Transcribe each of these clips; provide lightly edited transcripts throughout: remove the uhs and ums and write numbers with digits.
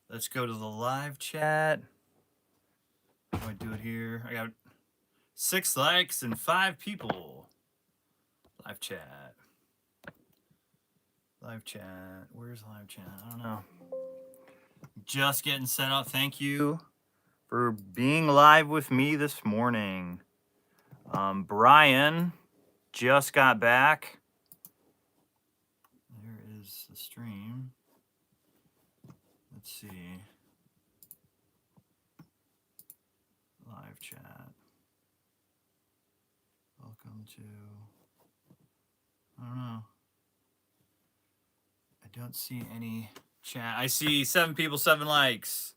Let's go to the live chat. I'm going to do it here. I got 6 likes and 5 people. Live chat. Live chat. Where's live chat? I don't know. Just getting set up. Thank you for being live with me this morning. Brian just got back. There is the stream. Let's see. Live chat. Welcome to. I don't know. I don't see any chat. I see 7 people, 7 likes.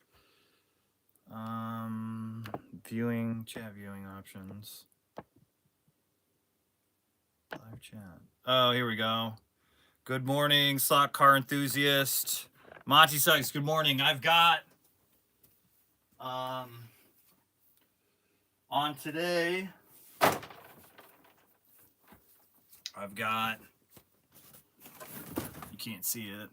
Viewing, chat viewing options. Live chat. Oh, here we go. Good morning, slot car enthusiast. Monty Sykes, good morning. I've got on today, I've got, you can't see it,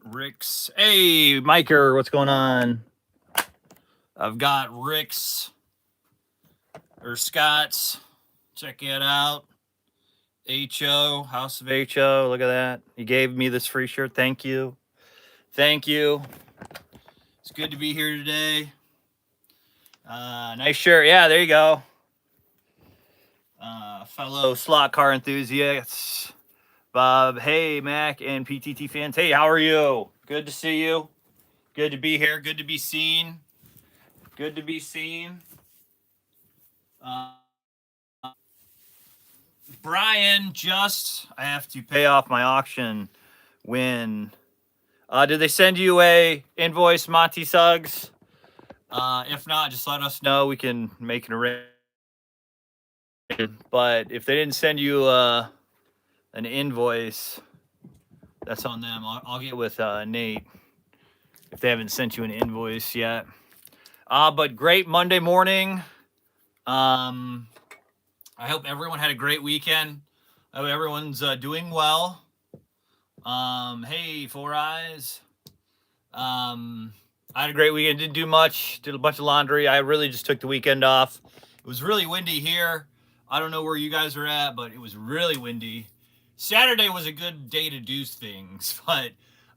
Rick's. Hey, Miker, what's going on? I've got Rick's or Scott's. Check it out. HO, House of HO. Look at that. He gave me this free shirt. Thank you. Thank you. It's good to be here today. Nice shirt. Yeah, there you go. Fellow slot car enthusiasts. Bob, hey, Mac, and PTT fans. Hey, how are you? Good to see you. Good to be here. Good to be seen. Good to be seen. Brian, I have to pay off my auction win. Did they send you a invoice, Monty Suggs? If not, just let us know. We can make an arrangement. But if they didn't send you an invoice, that's on them. I'll get with Nate if they haven't sent you an invoice yet. But great Monday morning. I hope everyone had a great weekend. I hope everyone's doing well. Hey, Four Eyes. I had a great weekend. Didn't do much. Did a bunch of laundry. I really just took the weekend off. It was really windy here. I don't know where you guys are at, but it was really windy. Saturday was a good day to do things, but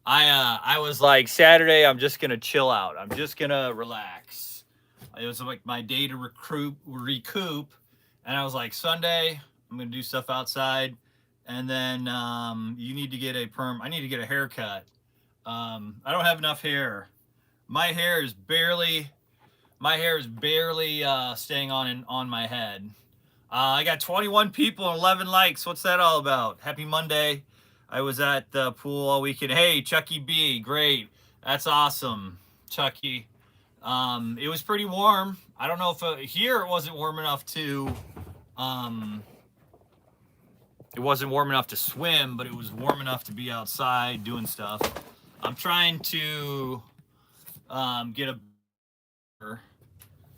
I was like, Saturday, I'm just gonna chill out. I'm just gonna relax. It was like my day to recoup. And I was like, Sunday, I'm going to do stuff outside. And then you need to get a perm. I need to get a haircut. I don't have enough hair. My hair is barely staying on my head. I got 21 people and 11 likes. What's that all about? Happy Monday. I was at the pool all weekend. Hey, Chucky B. Great. That's awesome, Chucky. It was pretty warm. I don't know if here it wasn't warm enough to swim, but it was warm enough to be outside doing stuff. I'm trying to get a.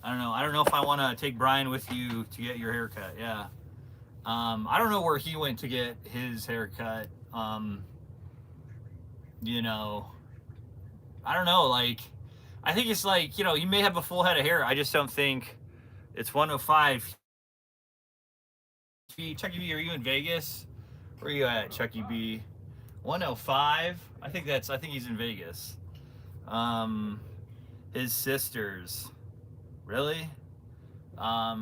I don't know if I want to take Brian with you to get your haircut. Yeah. I don't know where he went to get his haircut. You know, I don't know. Like, I think it's like, you know, he may have a full head of hair. I just don't think it's 105. Chucky B, are you in Vegas? Where are you at, Chucky B? 105? I think he's in Vegas. His sisters. Really? Yeah,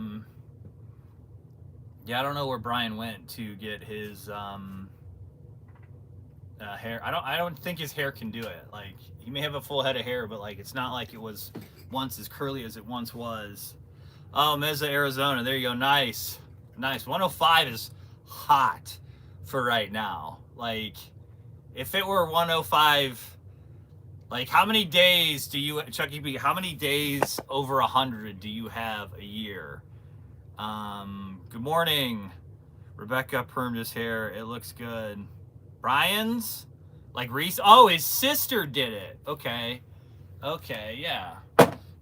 I don't know where Brian went to get his hair. I don't think his hair can do it. Like, he may have a full head of hair, but like, it's not like it was once as curly as it once was. Oh, Mesa, Arizona. There you go. Nice. 105 is hot for right now. Like, if it were 105, like, how many days do you, Chucky B, how many days over 100 do you have a year? Good morning. Rebecca permed his hair. It looks good. Brian's? Like Reese? Oh, his sister did it. Okay, yeah.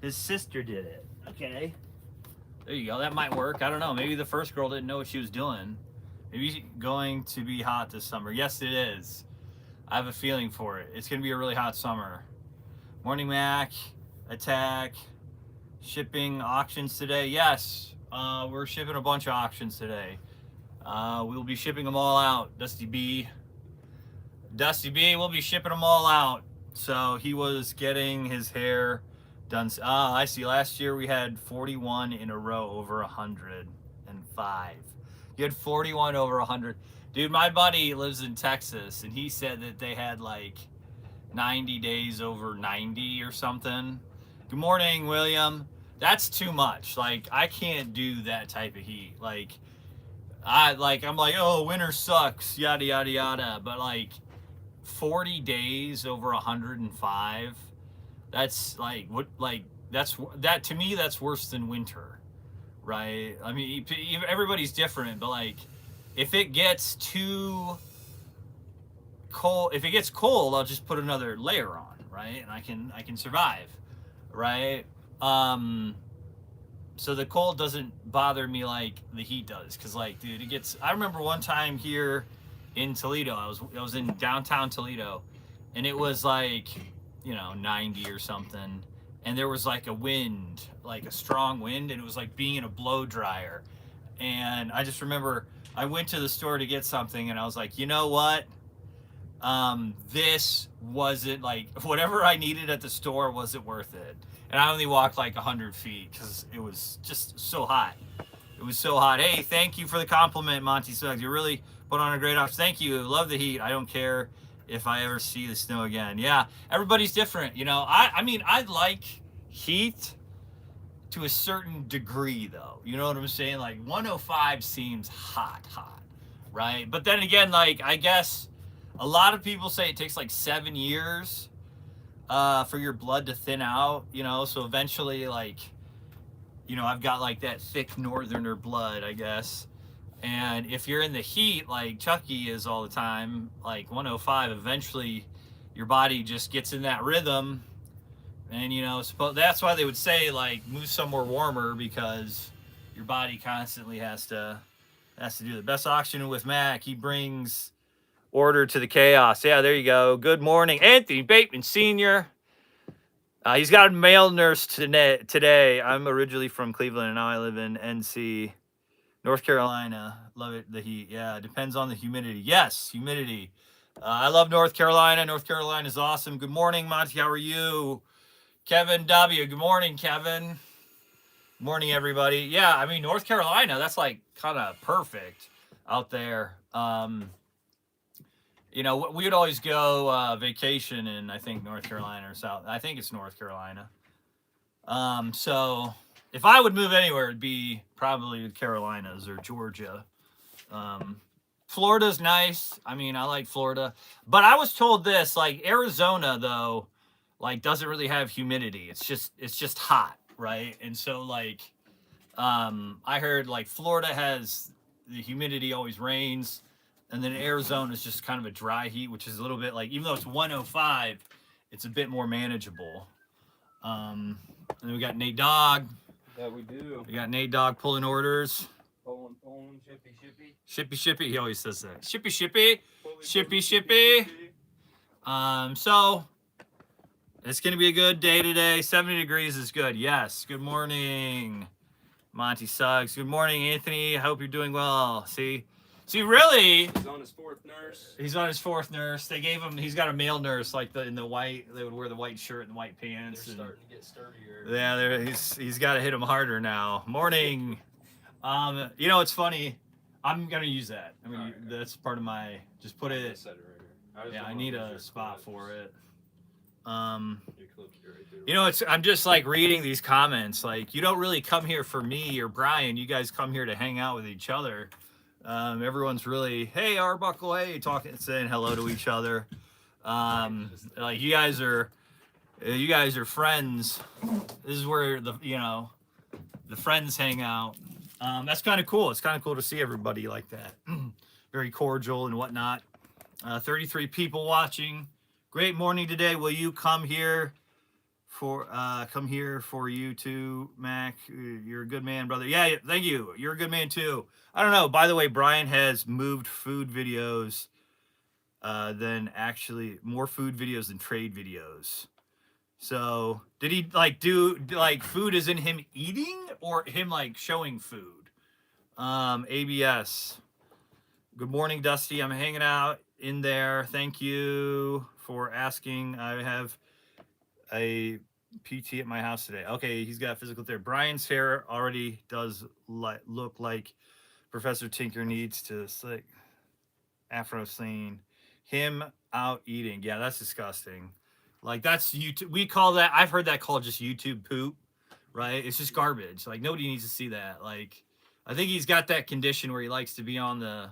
His sister did it. Okay. There you go. That might work. I don't know. Maybe the first girl didn't know what she was doing. Maybe it's going to be hot this summer. Yes, it is. I have a feeling for it. It's going to be a really hot summer. Morning Mac, Attack, shipping auctions today. Yes, we're shipping a bunch of auctions today. We'll be shipping them all out. Dusty B will be shipping them all out. So he was getting his hair done. I see. Last year we had 41 in a row over 105. You had 41 over 100. Dude, my buddy lives in Texas, and he said that they had like 90 days over 90 or something. Good morning, William. That's too much. Like, I can't do that type of heat. Like, I'm like, oh, winter sucks, yada yada yada. But like 40 days over 105, that's like what, like that to me, that's worse than winter, right? I mean, everybody's different, but like if it gets too cold, if it gets cold, I'll just put another layer on, right? And I can survive, right? So the cold doesn't bother me like the heat does, because like, dude, it gets. I remember one time here in Toledo, I was in downtown Toledo, and it was like, 90 or something, and there was like a wind, like a strong wind, and it was like being in a blow dryer. And I just remember I went to the store to get something, and I was like, you know what? This wasn't, like, whatever I needed at the store wasn't worth it. And I only walked like 100 feet because it was just so hot. It was so hot. Hey, thank you for the compliment, Monty Suggs. You really put on a great option. Thank you. Love the heat. I don't care if I ever see the snow again. Yeah, everybody's different. I mean, I like heat to a certain degree, though. You know what I'm saying? Like 105 seems hot, right? But then again, like, I guess a lot of people say it takes like 7 years for your blood to thin out, so eventually, like, I've got like that thick northerner blood, I guess. And if you're in the heat, like Chucky is all the time, like 105, eventually your body just gets in that rhythm. And, that's why they would say, like, move somewhere warmer, because your body constantly has to do the best auction with Mac. He brings order to the chaos. Yeah, there you go. Good morning, Anthony Bateman Sr. He's got a male nurse today. I'm originally from Cleveland, and now I live in NC, North Carolina. Love it, the heat. Yeah, it depends on the humidity. Yes, humidity. I love North Carolina. North Carolina is awesome. Good morning, Monty. How are you? Kevin W. Good morning, Kevin. Good morning, everybody. Yeah, I mean, North Carolina, that's like kind of perfect out there. We would always go vacation in, I think, North Carolina or South. I think it's North Carolina. So if I would move anywhere, it'd be probably the Carolinas or Georgia. Florida's nice. I mean, I like Florida. But I was told this, like, Arizona, though, like, doesn't really have humidity. It's just hot, right? And so, like, I heard, like, Florida has the humidity always rains. And then Arizona is just kind of a dry heat, which is a little bit like, even though it's 105, it's a bit more manageable. And then we got Nate Dogg. Yeah, we do. We got Nate Dogg pulling orders. Pulling, shippy. Shippy. He always says that. Shippy. So it's going to be a good day today. 70 degrees is good. Yes. Good morning, Monty Suggs. Good morning, Anthony. I hope you're doing well. See, really, he's on his fourth nurse. They gave him. He's got a male nurse, like in the white. They would wear the white shirt and the white pants. They're starting to get sturdier. Yeah, he's got to hit him harder now. Morning. It's funny. I'm gonna use that. I mean, that's part of my. Just put it. Set it right here. I need a spot for it. Right I'm just like reading these comments. Like, you don't really come here for me or Brian. You guys come here to hang out with each other. Everyone's really, hey, Arbuckle, hey, talking, saying hello to each other. Like, you guys are friends. This is where the friends hang out. That's kind of cool. It's kind of cool to see everybody like that. Very cordial and whatnot. 33 people watching. Great morning today. Will you come here for you too, Mac? You're a good man, brother. Yeah, thank you. You're a good man too. I don't know. By the way, Brian has moved food videos than actually more food videos than trade videos. So did he like do like food is in him eating or him like showing food? ABS. Good morning, Dusty. I'm hanging out in there. Thank you for asking. I have a PT at my house today. Okay, he's got physical therapy. Brian's hair already does look like Professor Tinker needs to like Afro scene. Him out eating. Yeah, that's disgusting. Like that's YouTube. We call that. I've heard that called just YouTube poop. Right? It's just garbage. Like nobody needs to see that. Like I think he's got that condition where he likes to be on the,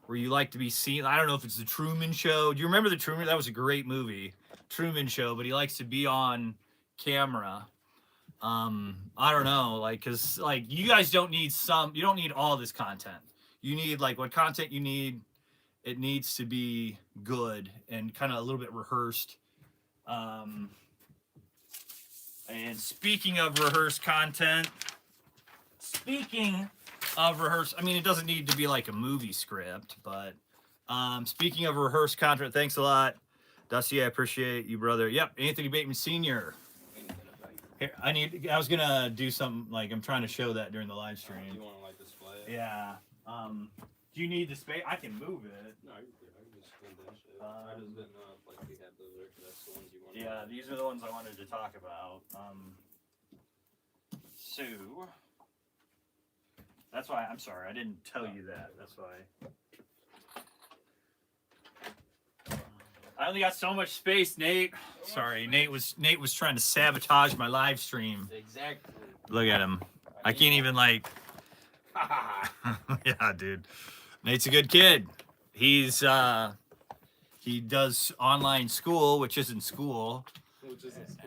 where you like to be seen. I don't know if it's the Truman Show. Do you remember the Truman? That was a great movie, Truman Show. But he likes to be on camera. I don't know, like, cause like you guys don't need you don't need all this content. You need like what content you need. It needs to be good and kind of a little bit rehearsed. And speaking of rehearsed content, I mean, it doesn't need to be like a movie script, but speaking of rehearsed content, thanks a lot, Dusty. I appreciate you, brother. Yep, Anthony Bateman Sr. Here, I was gonna do something like I'm trying to show that during the live stream. You want to like display it? Yeah. Do you need the space? I can move it. No, I can just condense it. I just didn't know if like we had those there, 'cause that's the ones you want. Yeah, these are the ones I wanted to talk about. So that's why I'm sorry I didn't tell you that. That's why. I only got so much space, Nate. Sorry, Nate was trying to sabotage my live stream. Exactly. Look at him. I can't even like. Yeah, dude. Nate's a good kid. He's he does online school, which isn't school.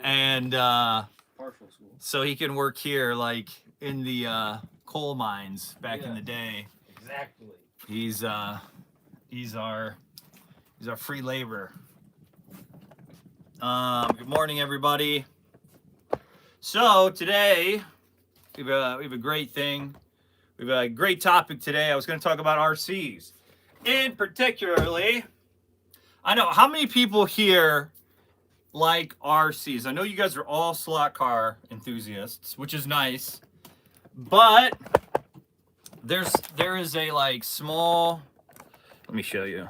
And Partial school. so he can work here like in the coal mines back in the day. Exactly. He's our free labor. Good morning, everybody. So today we have a great thing. We have a great topic today. I was going to talk about RCs. In particularly, I know how many people here like RCs. I know you guys are all slot car enthusiasts, which is nice. But there is a like small, let me show you.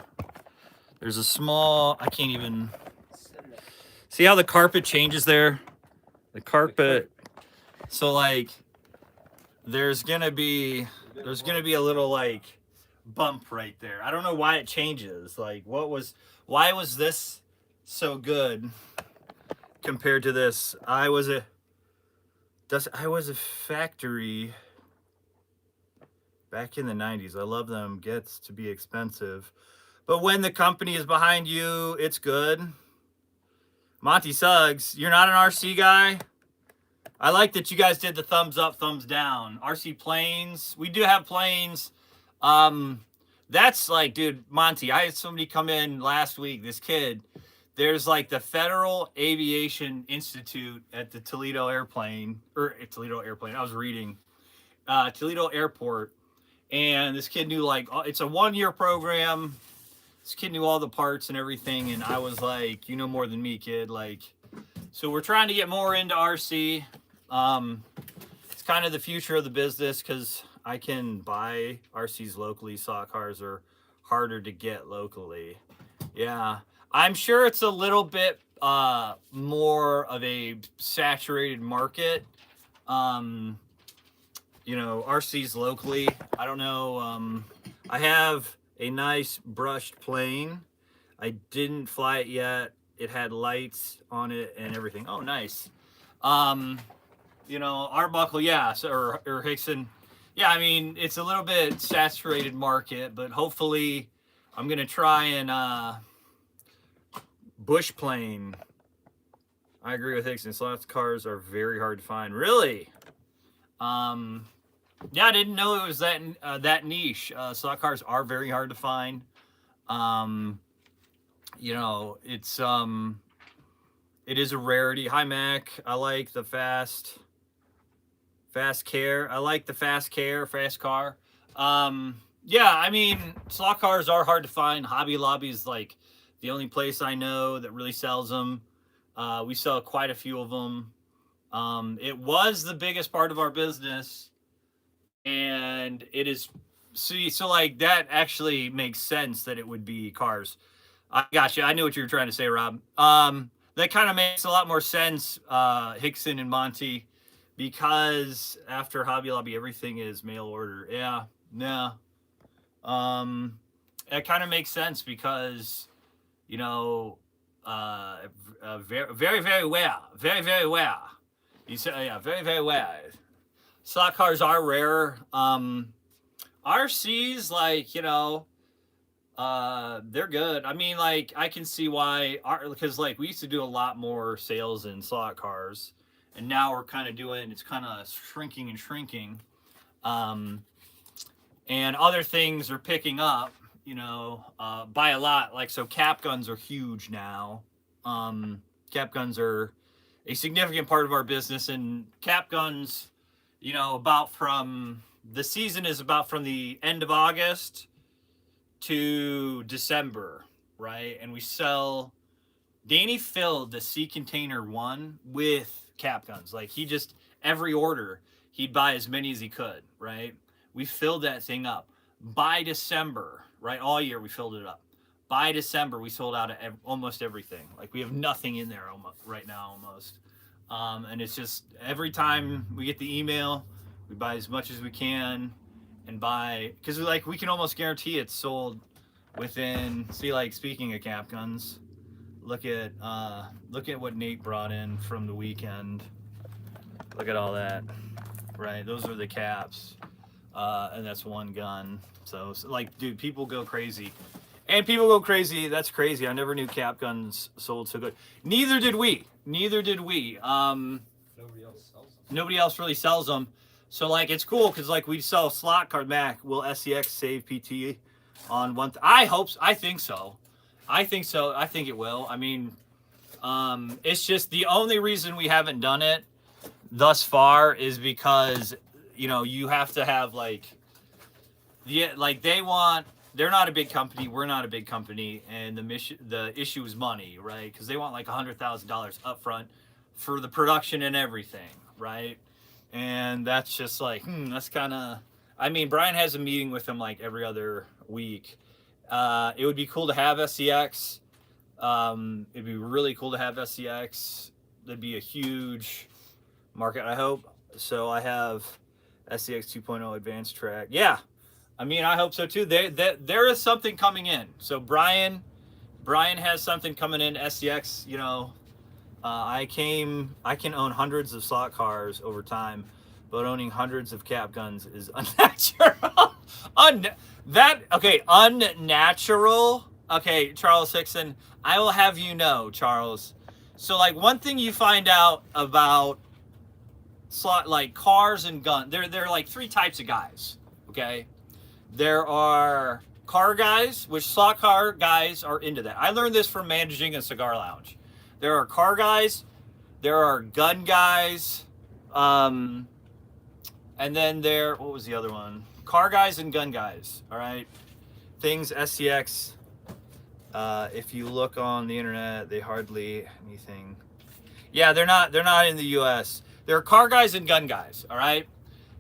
There's a small, I can't even see how the carpet changes there. The carpet. So like there's gonna be a little like bump right there. I don't know why it changes. Like why was this so good compared to this? I was a factory back in the 90s. I love them. Gets to be expensive. But when the company is behind you, it's good. Monty Suggs, you're not an RC guy? I like that you guys did the thumbs up, thumbs down. RC planes. We do have planes. That's like, dude, Monty, I had somebody come in last week, this kid. There's like the Federal Aviation Institute at the Toledo Airplane. I was reading. Toledo Airport. And this kid knew like, it's a 1-year program. This kid knew all the parts and everything. And I was like, you know more than me, kid. Like, so we're trying to get more into RC. It's kind of the future of the business because I can buy RCs locally. Slot cars are harder to get locally. Yeah. I'm sure it's a little bit more of a saturated market. You know, RCs locally. I don't know. I have a nice brushed plane. I didn't fly it yet. It had lights on it and everything. Oh, nice. You know, Arbuckle, yeah, so, or Hickson. Yeah, I mean, it's a little bit saturated market, but hopefully I'm going to try and bush plane. I agree with Hickson. Slot cars are very hard to find. Really? Yeah, I didn't know it was that niche. Slot cars are very hard to find. You know, it is a rarity. Hi, Mac. I like the fast care. I like the fast car. Yeah, I mean, slot cars are hard to find. Hobby Lobby is like the only place I know that really sells them. We sell quite a few of them. It was the biggest part of our business, and it is. See, so like that actually makes sense that it would be cars. I got you. I knew what you were trying to say, Rob. That kind of makes a lot more sense, Hickson and Monty, because after Hobby Lobby, everything is mail order. Yeah, yeah. It kind of makes sense because, you know, very, very, very well, very, very well. You say, yeah, very, very well. Slot cars are rare. RCs, like, they're good. I mean, like, I can see why, because like we used to do a lot more sales in slot cars, and now we're kind of doing, it's kind of shrinking and shrinking. And other things are picking up, by a lot. Like, so cap guns are huge now. Cap guns are a significant part of our business, and cap guns, about from the season is about from the end of August to December, right? And we sell. Danny filled the sea container one with cap guns. Like, he just, every order he'd buy as many as he could, right? We filled that thing up by December, right? All year we filled it up. By December we sold out of almost everything. Like, we have nothing in there right now almost. And it's just every time we get the email, we buy as much as we can and buy, because we can almost guarantee it's sold within. See, like, speaking of cap guns, look at what Nate brought in from the weekend. Look at all that, right? Those are the caps, and that's one gun. So like, dude, people go crazy, and people go crazy. That's crazy. I never knew cap guns sold so good. Neither did we. Nobody else sells them. Nobody else really sells them. So like, it's cool because like we sell slot card. Mac, will SEX save PT on one? I hope. I think so. I think it will. I mean, it's just the only reason we haven't done it thus far is because, you have to have like they're not a big company. We're not a big company. And the issue is money, right? Because they want like $100,000 up front for the production and everything, right? And that's just like, that's kind of, I mean, Brian has a meeting with him like every other week. It would be cool to have SEX. It'd be really cool to have SEX. That'd be a huge market, I hope. So I have SEX 2.0 advanced track. Yeah, I mean, I hope so too. There is something coming in. So Brian has something coming in. SEX, I can own hundreds of slot cars over time, but owning hundreds of cap guns is unnatural. Unnatural. Okay, Charles Hickson, I will have you know, Charles. So like, one thing you find out about slot, like cars and guns, there are like three types of guys. Okay, there are car guys, which slot car guys are into that. I learned this from managing a cigar lounge. There are car guys, there are gun guys, and then what was the other one? Car guys and gun guys. All right, things SCX. If you look on the internet, they hardly anything. Yeah, they're not in the U.S. There are car guys and gun guys. All right,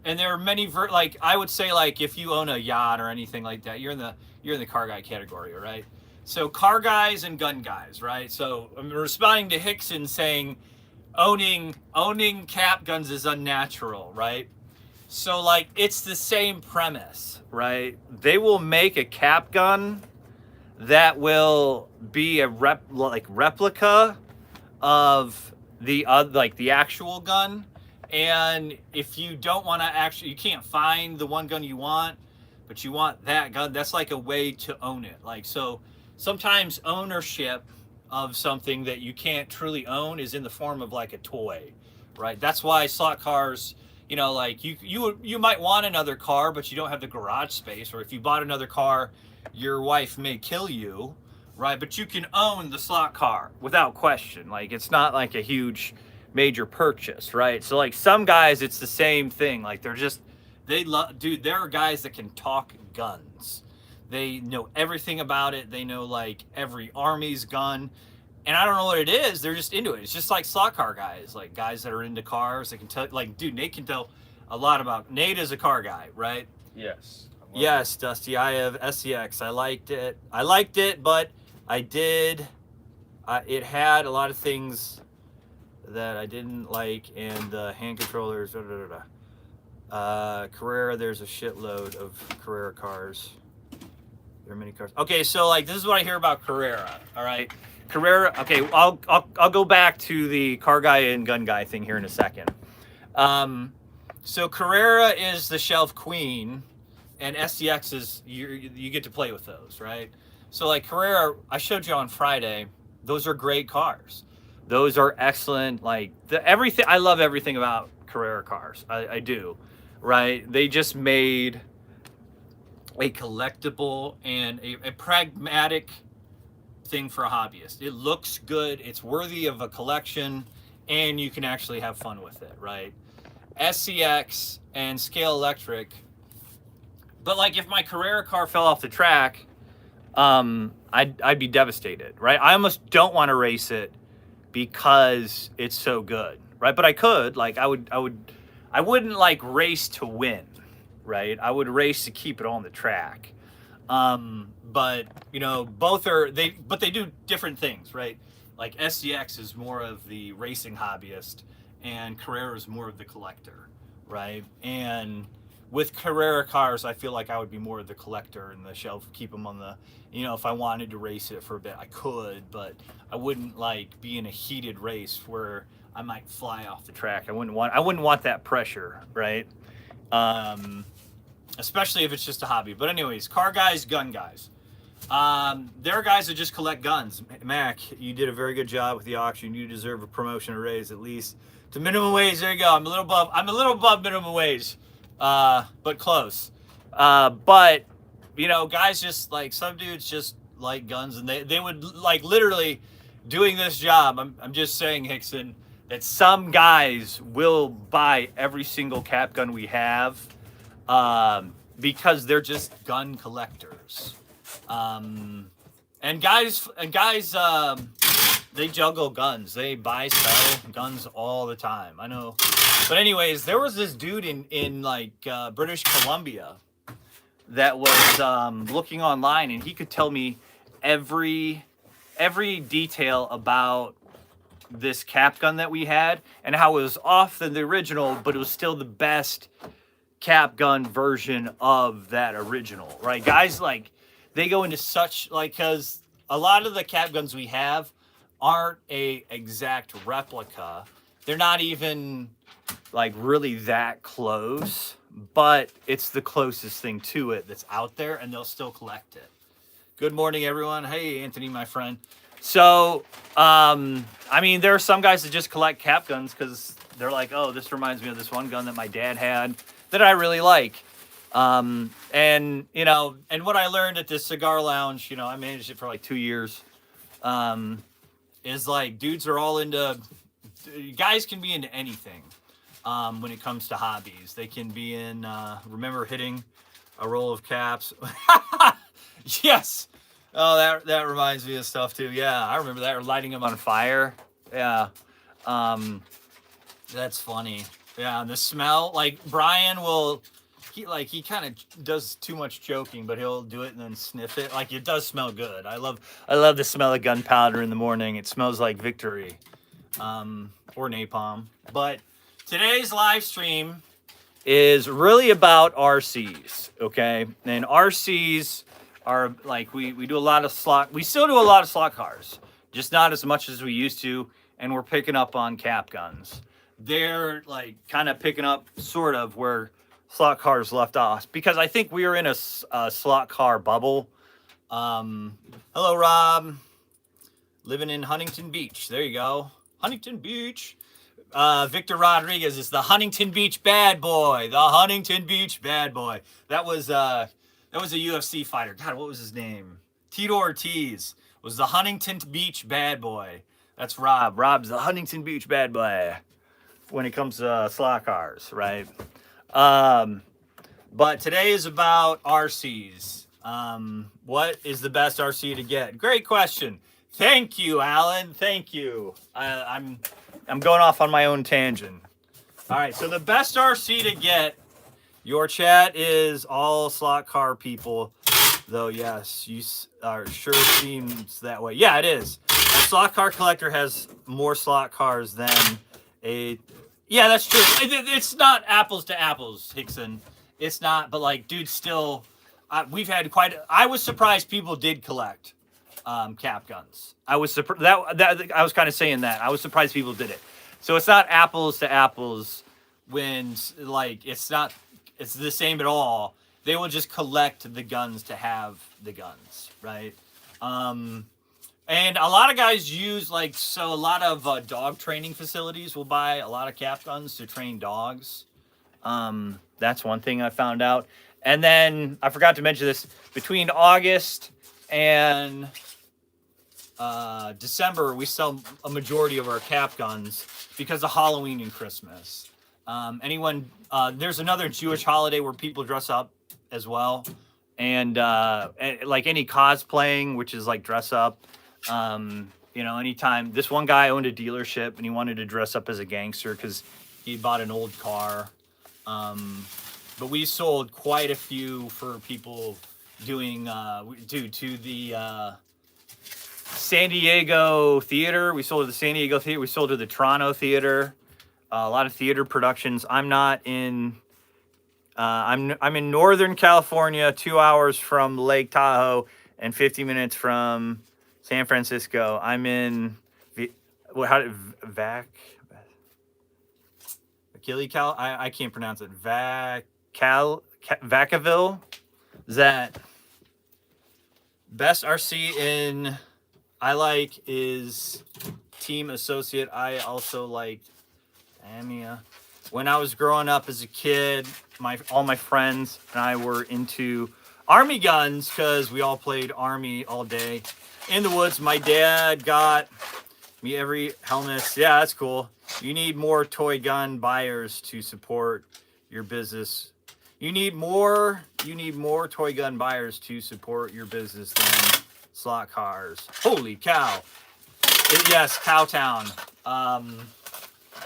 and there are many like, I would say, like, if you own a yacht or anything like that, you're in the car guy category. All right. So car guys and gun guys, right? So I'm responding to Hickson saying owning cap guns is unnatural, right? So like, it's the same premise, right? They will make a cap gun that will be a replica of the actual gun. And if you don't want to you can't find the one gun you want, but you want that gun, that's like a way to own it. Like, so sometimes ownership of something that you can't truly own is in the form of like a toy, right? That's why slot cars, like you might want another car, but you don't have the garage space, or if you bought another car, your wife may kill you, right? But you can own the slot car without question. Like, it's not like a huge major purchase, right? So like, some guys, it's the same thing. Like, there are guys that can talk guns. They know everything about it. They know like every army's gun. And I don't know what it is. They're just into it. It's just like slot car guys, like guys that are into cars. They can tell, like, dude, Nate can tell a lot about. Nate is a car guy, right? Yes. Yes, Dusty. I have SCX. I liked it, but I did. It had a lot of things that I didn't like, and the hand controllers. Carrera. There's a shitload of Carrera cars. There are many cars. Okay, so like this is what I hear about Carrera. All right, Carrera. Okay, I'll go back to the car guy and gun guy thing here in a second. So Carrera is the shelf queen, and SCX is you get to play with those, right? So like Carrera, I showed you on Friday. Those are great cars. Those are excellent. Like everything. I love everything about Carrera cars. I do, right? They just made a collectible and a pragmatic thing for a hobbyist. It looks good. It's worthy of a collection, and you can actually have fun with it, right? SCX and Scale Electric. But like if my Carrera car fell off the track, I'd be devastated, right? I almost don't want to race it because it's so good, right? But I could, like, I wouldn't like race to win, right? I would race to keep it on the track. But you know, both are but they do different things, right? Like SCX is more of the racing hobbyist, and Carrera is more of the collector, right? And with Carrera cars, I feel like I would be more of the collector in the shelf, keep them on the, you know, if I wanted to race it for a bit, I could, but I wouldn't like be in a heated race where I might fly off the track. I wouldn't want that pressure, right? Especially if it's just a hobby. But anyways, car guys, gun guys. There are guys that just collect guns. Mac, you did a very good job with the auction. You deserve a promotion or raise at least to minimum wage. There you go. I'm a little above minimum wage. But close. But you know, guys just like some dudes just like guns, and they would like literally doing this job. I'm just saying, Hickson, that some guys will buy every single cap gun we have, because they're just gun collectors. And guys, they juggle guns. They buy, sell guns all the time. I know. But anyways, there was this dude in like British Columbia that was looking online, and he could tell me every detail about this cap gun that we had and how it was off than the original, but it was still the best cap gun version of that original, right? Guys, like, they go into such, like, because a lot of the cap guns we have aren't a exact replica. They're not even like really that close, but it's the closest thing to it that's out there, and they'll still collect it. Good morning, everyone. Hey, Anthony, my friend. So, I mean, there are some guys that just collect cap guns because they're like, oh, this reminds me of this one gun that my dad had that I really like. And, you know, and what I learned at this cigar lounge, you know, I managed it for like 2 years, is like dudes are all into, guys can be into anything. When it comes to hobbies, they can be in, remember hitting a roll of caps? Yes. Oh, that reminds me of stuff too. Yeah, I remember that. Or lighting them on fire. Yeah. That's funny. Yeah, and the smell, like Brian will, he kind of does too much joking, but he'll do it and then sniff it. Like, it does smell good. I love the smell of gunpowder in the morning. It smells like victory, or napalm. But today's live stream is really about RCs, okay? And RCs are like, we do a lot of slot. We still do a lot of slot cars, just not as much as we used to. And we're picking up on cap guns. They're like kind of picking up sort of where slot cars left off, because I think we are in a slot car bubble. Hello, Rob. Living in Huntington Beach. There you go. Huntington Beach. Victor Rodriguez is the Huntington Beach bad boy. The Huntington Beach bad boy. That was a UFC fighter. God, what was his name? Tito Ortiz was the Huntington Beach bad boy. That's Rob. Rob's the Huntington Beach bad boy when it comes to slot cars, right? But today is about RCs. What is the best RC to get? Great question. Thank you, Alan. Thank you. I'm going off on my own tangent. All right, so the best RC to get. Your chat is all slot car people, though. Yes, you are sure seems that way. Yeah, it is. A slot car collector has more slot cars than a. Yeah, that's true. It's not apples to apples, Hickson. It's not, but like, dude, still, we've had quite. I was surprised people did collect cap guns. I was surprised that I was kind of saying that. I was surprised people did it. So it's not apples to apples when like it's not. It's the same at all. They will just collect the guns to have the guns, right? And a lot of guys use a lot of dog training facilities will buy a lot of cap guns to train dogs. That's one thing I found out. And then I forgot to mention this, between August and December, we sell a majority of our cap guns because of Halloween and Christmas. There's another Jewish holiday where people dress up as well, and like any cosplaying, which is like dress up. Anytime. This one guy owned a dealership and he wanted to dress up as a gangster because he bought an old car. But we sold quite a few for people doing due to the San Diego theater. We sold to the San Diego theater. We sold to the Toronto theater. A lot of theater productions. I'm not in. I'm in Northern California, 2 hours from Lake Tahoe and 50 minutes from San Francisco. I'm in Vacaville. I can't pronounce it. Vacaville. Is that best RC in? I like is Team Associate. I also like. When I was growing up as a kid, all my friends and I were into Army guns because we all played Army all day in the woods. My dad got me every helmet. Yeah, that's cool. You need more toy gun buyers to support your business. You need more toy gun buyers to support your business than slot cars. Holy cow. Yes, Cowtown.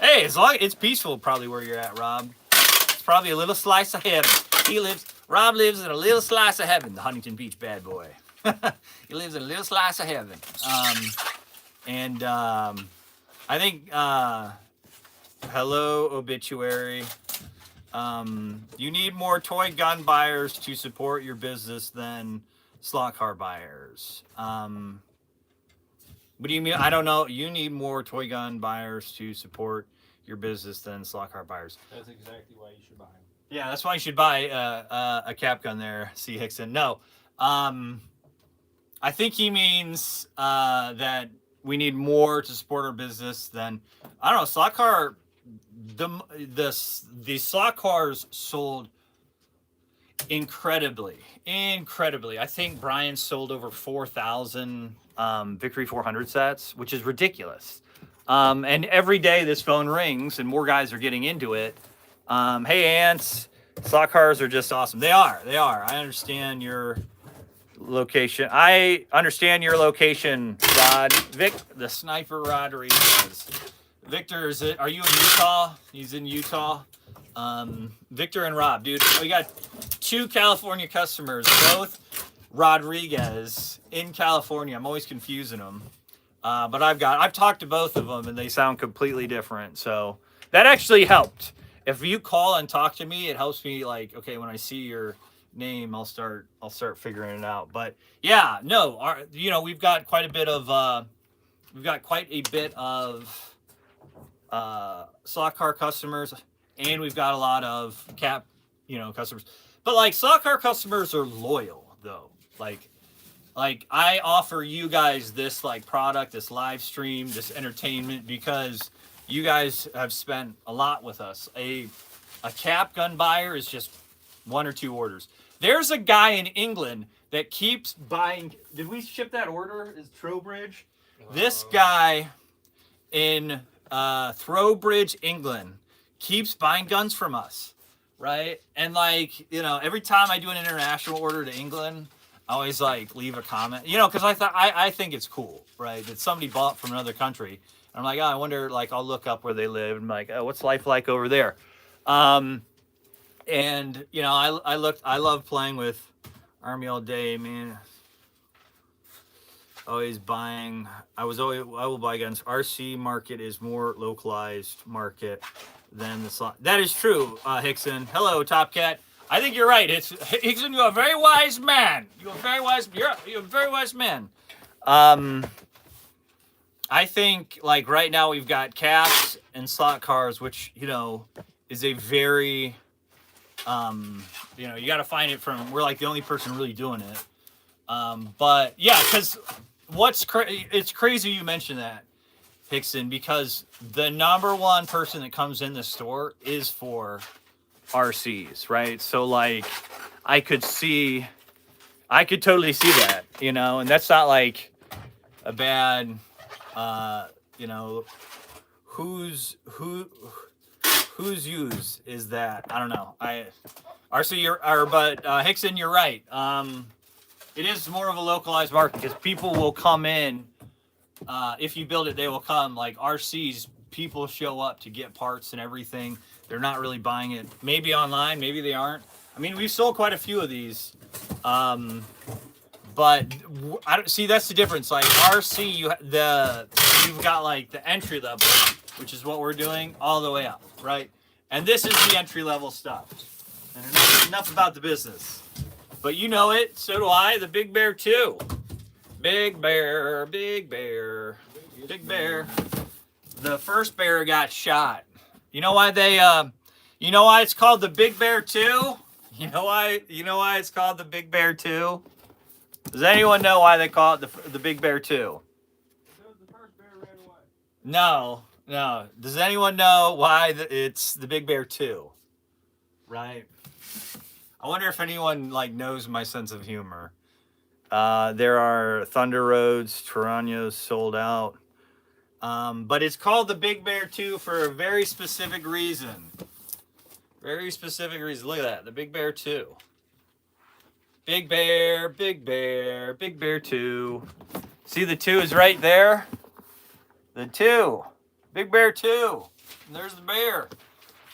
Hey, as long as it's peaceful, probably where you're at, Rob. It's probably a little slice of heaven. Rob lives in a little slice of heaven, the Huntington Beach bad boy. He lives in a little slice of heaven. I think, hello, obituary. You need more toy gun buyers to support your business than slot car buyers. What do you mean? I don't know. You need more toy gun buyers to support your business than slot car buyers. That's exactly why you should buy them. Yeah, that's why you should buy a cap gun there, C. Hickson. No. I think he means that we need more to support our business than, I don't know, slot car. The slot cars sold incredibly. I think Brian sold over 4,000 Victory 400 sets, which is ridiculous. And every day this phone rings and more guys are getting into it. Hey, Ants, slot cars are just awesome. They are. I understand your location. Rod. Vic, the sniper Rodriguez. Victor, are you in Utah? He's in Utah. Victor and Rob, dude, we got 2 California customers, both Rodriguez in California. I'm always confusing them. But I've talked to both of them and they sound completely different. So that actually helped. If you call and talk to me, it helps me okay, when I see your name, I'll start figuring it out. But yeah, no, we've got quite a bit of slot car customers, and we've got a lot of cap, customers. But slot car customers are loyal though. I offer you guys this product, this live stream, this entertainment because you guys have spent a lot with us. A cap gun buyer is just 1 or 2 orders. There's a guy in England that keeps buying. Did we ship that order? Is Trowbridge? This guy in Throwbridge, England, keeps buying guns from us, right? And every time I do an international order to England, I always like leave a comment, you know, because I think it's cool, right? That somebody bought from another country. I'm like, oh, I wonder, like, I'll look up where they live and I'm like, oh, what's life like over there? And you know, I love playing with Army all day, man. Always buying. I will buy guns. RC market is more localized market than the slot. That is true, Hickson. Hello, Top Cat. I think you're right. It's Hickson. You're a very wise man. You're a very wise. You're a very wise man. I think like right now we've got caps and slot cars, which you know is a very you know, you got to find it from. We're like the only person really doing it. But yeah, because it's crazy you mentioned that, Hickson, because the number one person that comes in the store is for RCs, right? So like, I could totally see that, you know, and that's not like a bad, you know, whose use is that? I don't know. But Hickson, you're right. It is more of a localized market because people will come in. If you build it, they will come. Like RCs, people show up to get parts and everything. They're not really buying it. Maybe online, maybe they aren't. I mean, we've sold quite a few of these. But I don't see that's the difference. Like RC, you've got like the entry level, which is what we're doing, all the way up, right? And this is the entry level stuff. And enough about the business. But you know it, so do I. The Big Bear too. Big Bear, Big Bear, Big Bear. The first bear got shot. You know why you know why it's called the Big Bear 2? You know why it's called the Big Bear 2? Does anyone know why they call it the Big Bear 2? Because the first bear ran away. No. Does anyone know why it's the Big Bear 2? Right. I wonder if anyone like knows my sense of humor. There are Thunder Roads, Tyrannos sold out. But it's called the Big Bear 2 for a very specific reason. Very specific reason. Look at that. The Big Bear 2. Big Bear, Big Bear, Big Bear 2. See the 2 is right there? The 2. Big Bear 2. And there's the bear.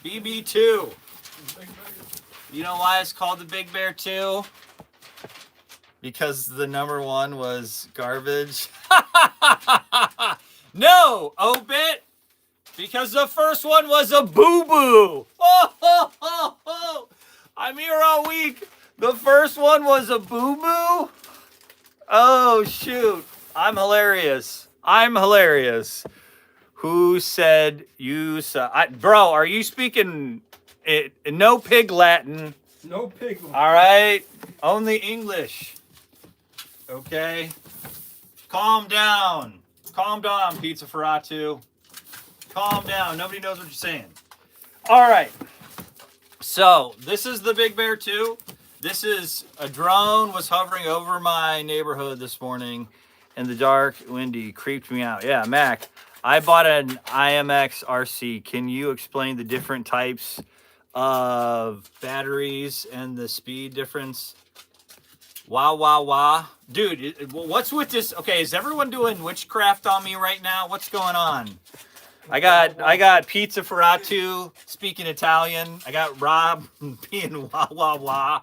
BB2. You know why it's called the Big Bear 2? Because the number one was garbage. No, Obit. Because the first one was a boo-boo. Oh. I'm here all week. The first one was a boo-boo? Oh, shoot. I'm hilarious. Who said you saw? Bro, are you speaking no pig Latin? No pig. All right. Only English. Okay. Calm down. Pizza Ferratu. Calm down. Nobody knows what you're saying. All right. So this is the Big Bear 2. This is a drone was hovering over my neighborhood this morning in the dark, windy, creeped me out. Yeah, Mac, I bought an IMX RC. Can you explain the different types of batteries and the speed difference? Wow. Dude, what's with this? Okay, is everyone doing witchcraft on me right now? What's going on? I got Pizza Ferratu speaking Italian. I got Rob being wah.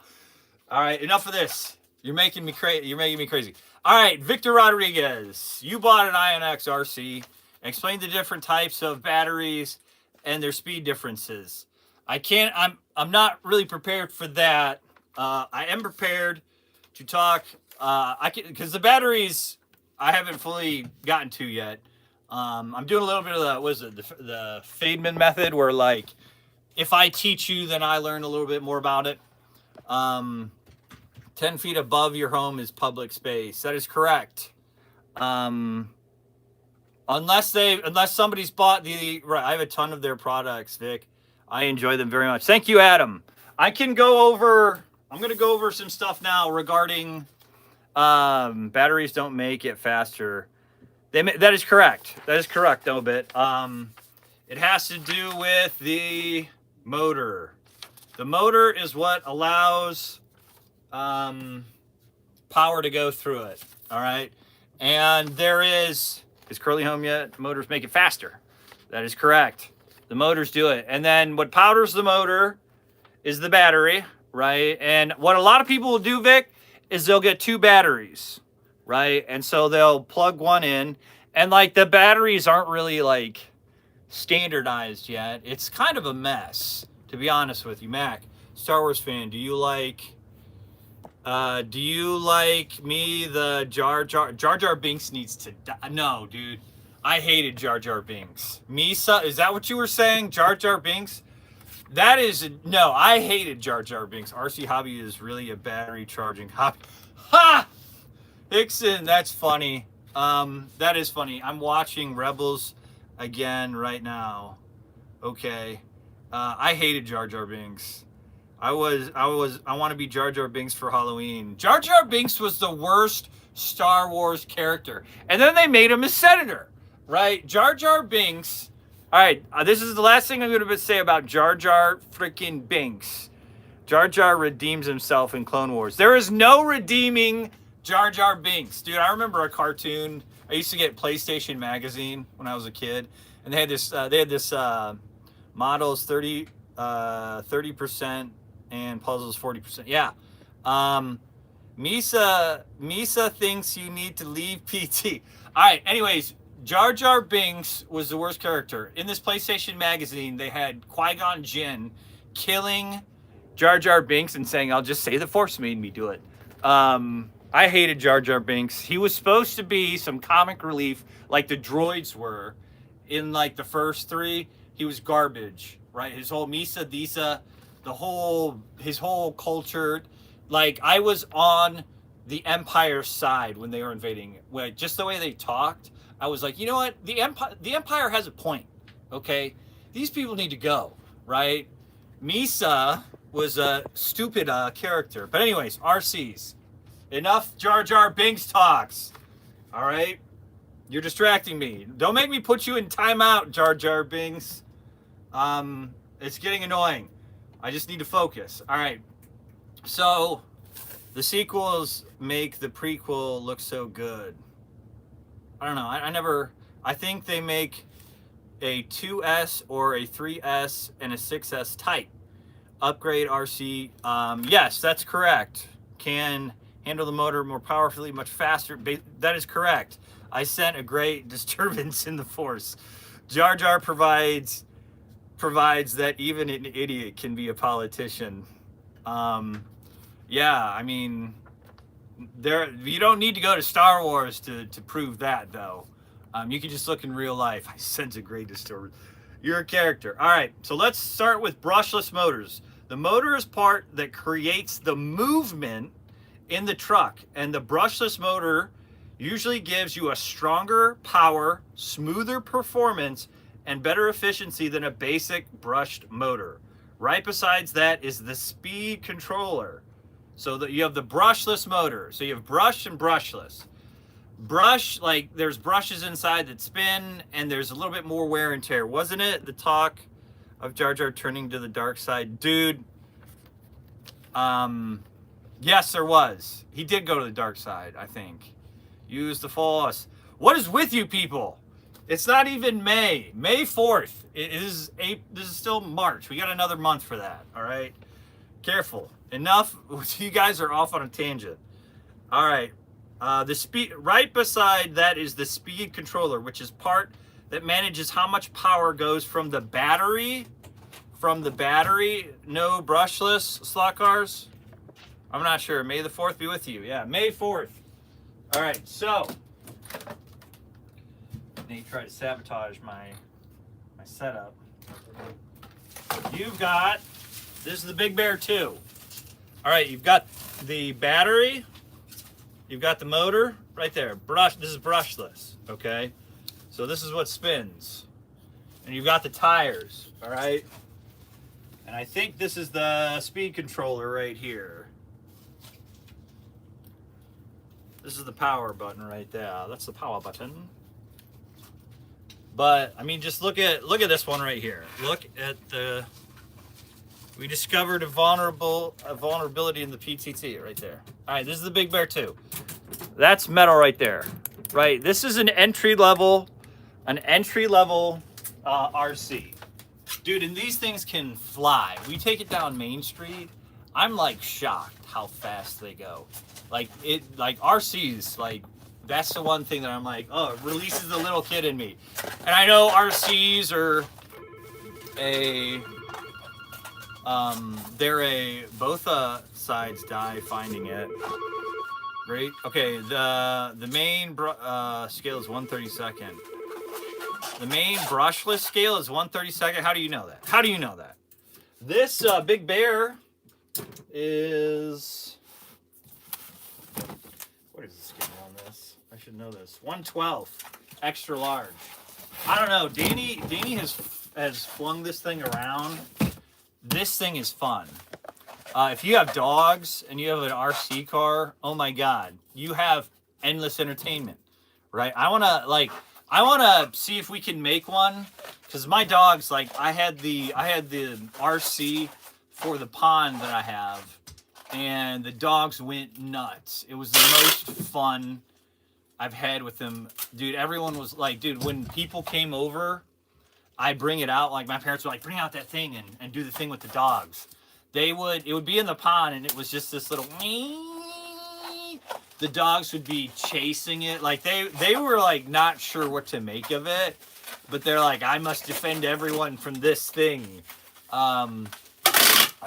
All right, enough of this. You're making me crazy. All right, Victor Rodriguez, you bought an INX RC. Explain the different types of batteries and their speed differences. I'm not really prepared for that. I am prepared to talk. Because the batteries I haven't fully gotten to yet. I'm doing a little bit of the Fademan method, where like if I teach you, then I learn a little bit more about it. 10 feet above your home is public space. That is correct. Unless somebody's bought right. I have a ton of their products, Vic. I enjoy them very much. Thank you, Adam. I'm going to go over some stuff now regarding batteries don't make it faster. That is correct. No bit. It has to do with the motor. The motor is what allows power to go through it. All right. And there is Curly home yet? Motors make it faster. That is correct. The motors do it. And then what powers the motor is the battery, right? And what a lot of people will do, Vic, is they'll get 2 batteries, right? And so they'll plug one in, and like the batteries aren't really like standardized yet. It's kind of a mess, to be honest with you. Mac, Star Wars fan, do you like me the Jar Jar Binks needs to die? No, dude. I hated Jar Jar Binks. Misa, is that what you were saying? Jar Jar Binks? That is, no, I hated Jar Jar Binks. RC Hobby is really a battery charging hobby. Ha! Hickson, that's funny. That is funny. I'm watching Rebels again right now. Okay. I hated Jar Jar Binks. I want to be Jar Jar Binks for Halloween. Jar Jar Binks was the worst Star Wars character. And then they made him a senator, right? Jar Jar Binks. All right, this is the last thing I'm going to say about Jar Jar freaking Binks. Jar Jar redeems himself in Clone Wars. There is no redeeming Jar Jar Binks. Dude, I remember a cartoon. I used to get PlayStation Magazine when I was a kid. And they had this models 30% and puzzles 40%. Yeah. Misa thinks you need to leave PT. All right, anyways, Jar Jar Binks was the worst character. In this PlayStation Magazine, they had Qui-Gon Jinn killing Jar Jar Binks and saying, I'll just say the Force made me do it. I hated Jar Jar Binks. He was supposed to be some comic relief like the droids were in like the first 3. He was garbage, right? His whole Misa Disa, his whole culture. Like, I was on the Empire side when they were invading. Just the way they talked, I was like, you know what? The Empire has a point, okay? These people need to go, right? Misa was a stupid character. But anyways, RCs. Enough Jar Jar Binks talks, all right? You're distracting me. Don't make me put you in timeout, Jar Jar Binks. It's getting annoying. I just need to focus. All right. So, the sequels make the prequel look so good. I don't know. I think they make a 2S or a 3S and a 6S type. Upgrade RC. Yes, that's correct. Can handle the motor more powerfully, much faster. That is correct. I sent a great disturbance in the Force. Jar Jar provides that even an idiot can be a politician. Yeah, I mean, you don't need to go to Star Wars to prove that, though. You can just look in real life. I sense a great disturbance. You're a character. All right, so let's start with brushless motors. The motor is part that creates the movement in the truck, and the brushless motor usually gives you a stronger power, smoother performance, and better efficiency than a basic brushed motor. Right besides that is the speed controller. So that you have the brushless motor. So you have brush and brushless. Brush, like there's brushes inside that spin, and there's a little bit more wear and tear. Wasn't it the talk of Jar Jar turning to the dark side? Dude, yes, there was. He did go to the dark side, I think. Use the Force. What is with you people? It's not even May. May 4th. This is still March. We got another month for that, all right? Careful. Enough. You guys are off on a tangent. All right. The speed, right beside that is the speed controller, which is part that manages how much power goes from the battery. No brushless slot cars. I'm not sure. May the 4th be with you. Yeah, May 4th. All right, so they try to sabotage my setup. You've got, this is the Big Bear 2. All right, you've got the battery, you've got the motor right there. This is brushless, okay? So this is what spins. And you've got the tires, all right? And I think this is the speed controller right here. This is the power button right there. That's the power button. But I mean, just look at this one right here. Look at We discovered a vulnerability in the PTT right there. All right, this is the Big Bear 2. That's metal right there. Right, this is an entry level RC. Dude, and these things can fly. We take it down Main Street. I'm like shocked how fast they go. Like RCs, like that's the one thing that I'm like, oh, it releases the little kid in me. And I know RCs are both sides die finding it. Great. Okay, the main scale is 1/32. The main brushless scale is 1/32. How do you know that? How do you know that? This Big Bear is, what is the scale on this? I should know this. 1/12, extra large. I don't know. Danny has flung this thing around. This thing is fun. If you have dogs and you have an RC car, oh my God, you have endless entertainment, right? I want to see if we can make one, because my dogs, like I had the RC for the pond that I have, and the dogs went nuts. It was the most fun I've had with them. Dude, everyone was like, dude, when people came over, I bring it out, like my parents were like, bring out that thing and do the thing with the dogs. It would be in the pond, and it was just this little, the dogs would be chasing it. Like they were like not sure what to make of it, but they're like, I must defend everyone from this thing. And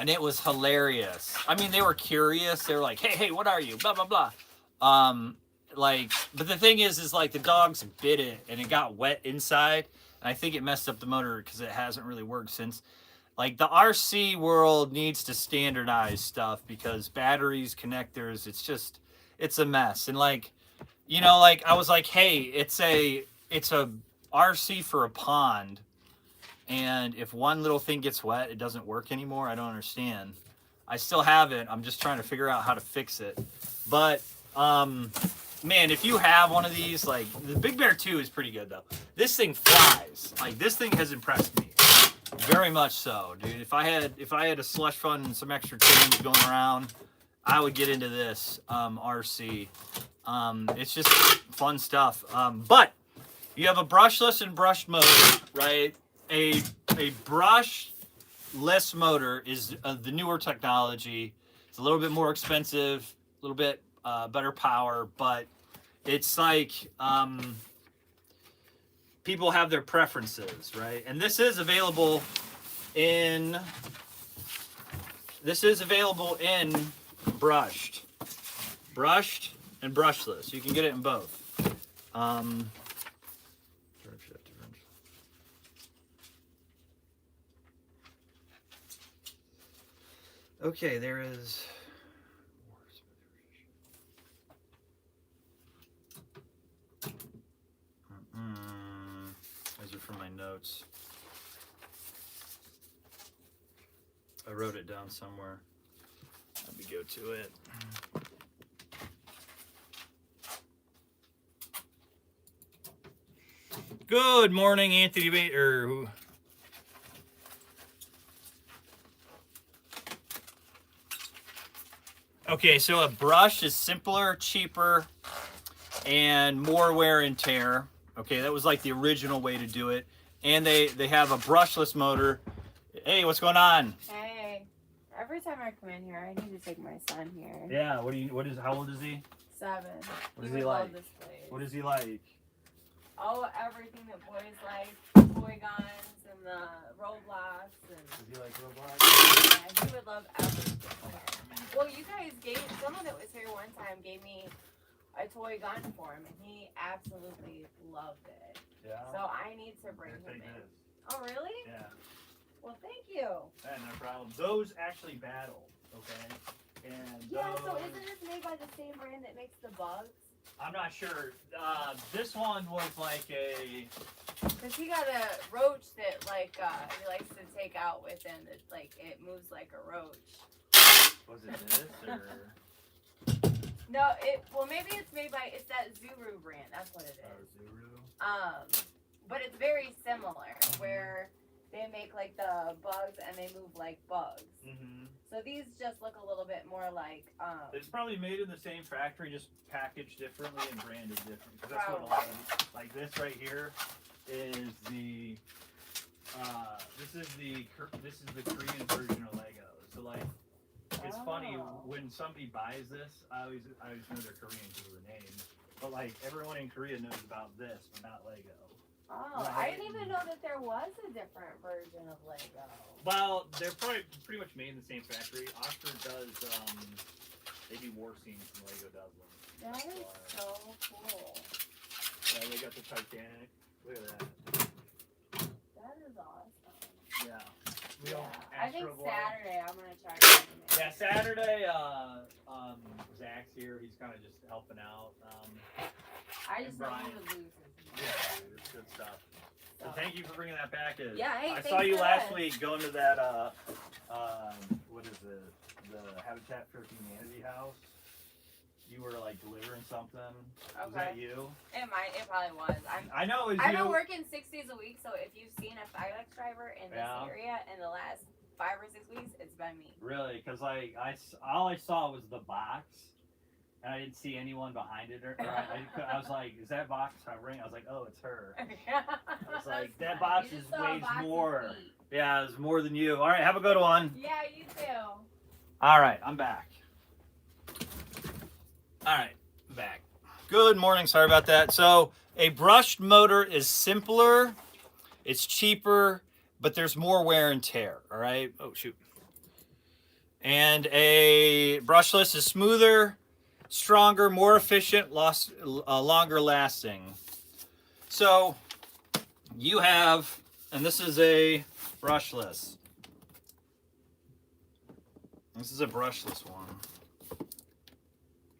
it was hilarious. I mean, they were curious. They were like, hey, what are you? Blah, blah, blah. But the thing is like the dogs bit it and it got wet inside. And I think it messed up the motor because it hasn't really worked since. Like the RC world needs to standardize stuff because batteries, connectors, it's a mess. And like, you know, like I was like, hey, it's a RC for a pond. And if one little thing gets wet, it doesn't work anymore. I don't understand. I still have it. I'm just trying to figure out how to fix it. But, man, if you have one of these, like the Big Bear 2 is pretty good though. This thing flies. Like this thing has impressed me. Very much so, dude. If I had a slush fund and some extra change going around, I would get into this RC. It's just fun stuff. But you have a brushless and brushed motor, right? A brushless motor is the newer technology. It's a little bit more expensive, a little bit better power, but it's like people have their preferences, right? And this is available in brushed and brushless. You can get it in both. Okay, there is. These are from my notes. I wrote it down somewhere. Let me go to it. Good morning, Anthony Bader. Okay, so a brush is simpler, cheaper, and more wear and tear. Okay, that was like the original way to do it. And they have a brushless motor. Hey, what's going on? Hey. Every time I come in here, I need to take my son here. Yeah, how old is he? 7. What is he like? Love this place. What is he like? Oh, everything that boys like. Toy guns and the Roblox. Does he like Roblox? Yeah, he would love everything. Well, you guys someone that was here one time gave me a toy gun for him, and he absolutely loved it. Yeah. So I need to bring him in. Oh, really? Yeah. Well, thank you. Yeah, no problem. Those actually battle, okay? And yeah, so isn't this made by the same brand that makes the bugs? I'm not sure. This one was like a... Because he got a roach that, like, he likes to take out with him. That, like, it moves like a roach. Was it this, or... No, maybe it's it's that Zuru brand. That's what it is. Zuru? But it's very similar, where they make like the bugs and they move like bugs. Mm-hmm. So these just look a little bit more like It's probably made in the same factory, just packaged differently and branded differently. Because that's what a lot of, like this right here is the this is the Korean version of Lego. So like it's funny when somebody buys this, I always know they're Korean because of the name. But like everyone in Korea knows about this, but not Lego. Oh, Right. I didn't even know that there was a different version of Lego. Well, they're probably pretty much made in the same factory. Oxford does, they do war scenes and Lego does them. That is so cool. Yeah, they got the Titanic. Look at that. That is awesome. Yeah. I think Saturday I'm gonna try to make it. Yeah, Saturday, Zach's here. He's kind of just helping out. I just Brian. want to lose it. Yeah, dude, it's good stuff. So thank you for bringing that package. Yeah, hey, I thanks saw you for last that. week going to that, what is it? The Habitat for Humanity house. You were like delivering something. Okay. Was that you? It probably was. I know it was I've you. been working 6 days a week, so if you've seen a FedEx driver in this area in the last 5 or 6 weeks, it's been me. Really? Because like all I saw was the box, and I didn't see anyone behind it. I was like, "Is that box hovering?" I was like, "Oh, it's her." I was like, "That box is weighs more." Yeah, it's more than you. All right, have a good one. Yeah, you too. All right, I'm back. All right, back. Good morning. Sorry about that. So a brushed motor is simpler, it's cheaper, but there's more wear and tear. All right. Oh shoot. And a brushless is smoother, stronger, more efficient, longer lasting. So you have, and this is a brushless. This is a brushless one.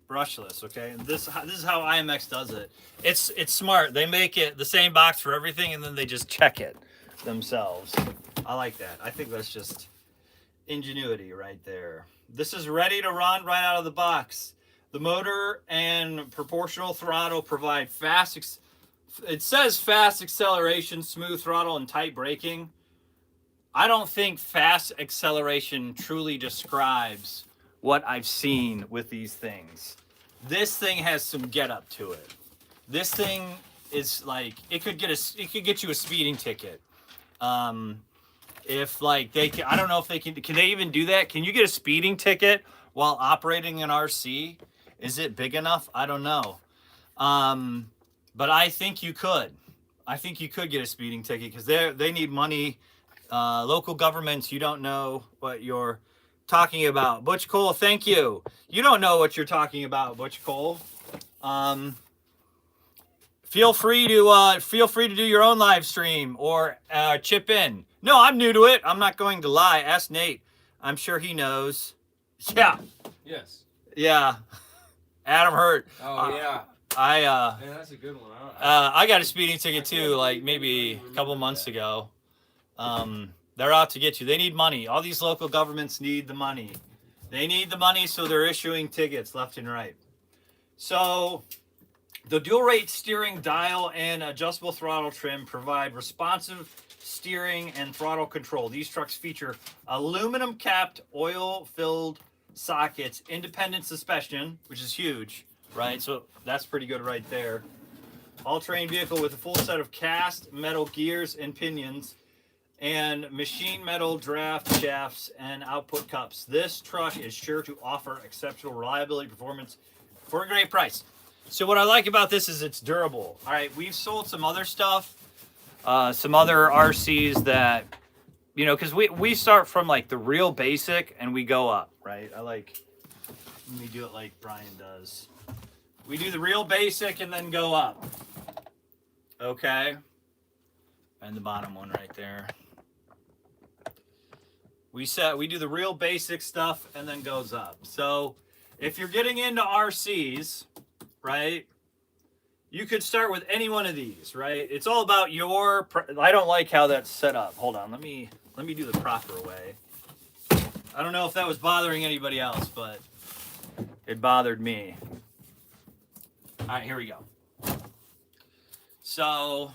Brushless, okay? And this is how IMX does it. It's smart. They make it the same box for everything, and then they just check it themselves. I like that. I think that's just ingenuity right there. This is ready to run right out of the box. The motor and proportional throttle provide it says fast acceleration, smooth throttle, and tight braking. I don't think fast acceleration truly describes what I've seen with these things. This thing has some get up to it. This thing is like it could get you a speeding ticket. If like I don't know if they can they even do that? Can you get a speeding ticket while operating an RC? Is it big enough? I don't know. But I think you could. I think you could get a speeding ticket because they need money. Local governments, you don't know what you're talking about. Butch Cole, thank you. You don't know what you're talking about, Butch Cole. Feel free to do your own live stream or chip in. No, I'm new to it. I'm not going to lie. Ask Nate. I'm sure he knows. Yeah. Yes. Yeah. Adam Hurt. Oh yeah. Yeah, that's a good one. I got a speeding ticket too, like maybe a couple months ago. They're out to get you. They need money. All these local governments need the money. They need the money, so they're issuing tickets left and right. So the dual rate steering dial and adjustable throttle trim provide responsive steering and throttle control. These trucks feature aluminum capped, oil filled sockets, independent suspension, which is huge, right? So that's pretty good right there. All-terrain vehicle with a full set of cast metal gears and pinions, and machine metal draft shafts and output cups. This truck is sure to offer exceptional reliability, performance for a great price. So what I like about this is it's durable. All right, we've sold some other stuff, some other RCs that, you know, because we start from like the real basic and we go up, right? Let me do it like Brian does. We do the real basic and then go up. Okay. And the bottom one right there. We do the real basic stuff and then goes up. So if you're getting into RCs, right, you could start with any one of these, right? It's all about I don't like how that's set up. Hold on, let me do the proper way. I don't know if that was bothering anybody else, but it bothered me. All right, here we go. So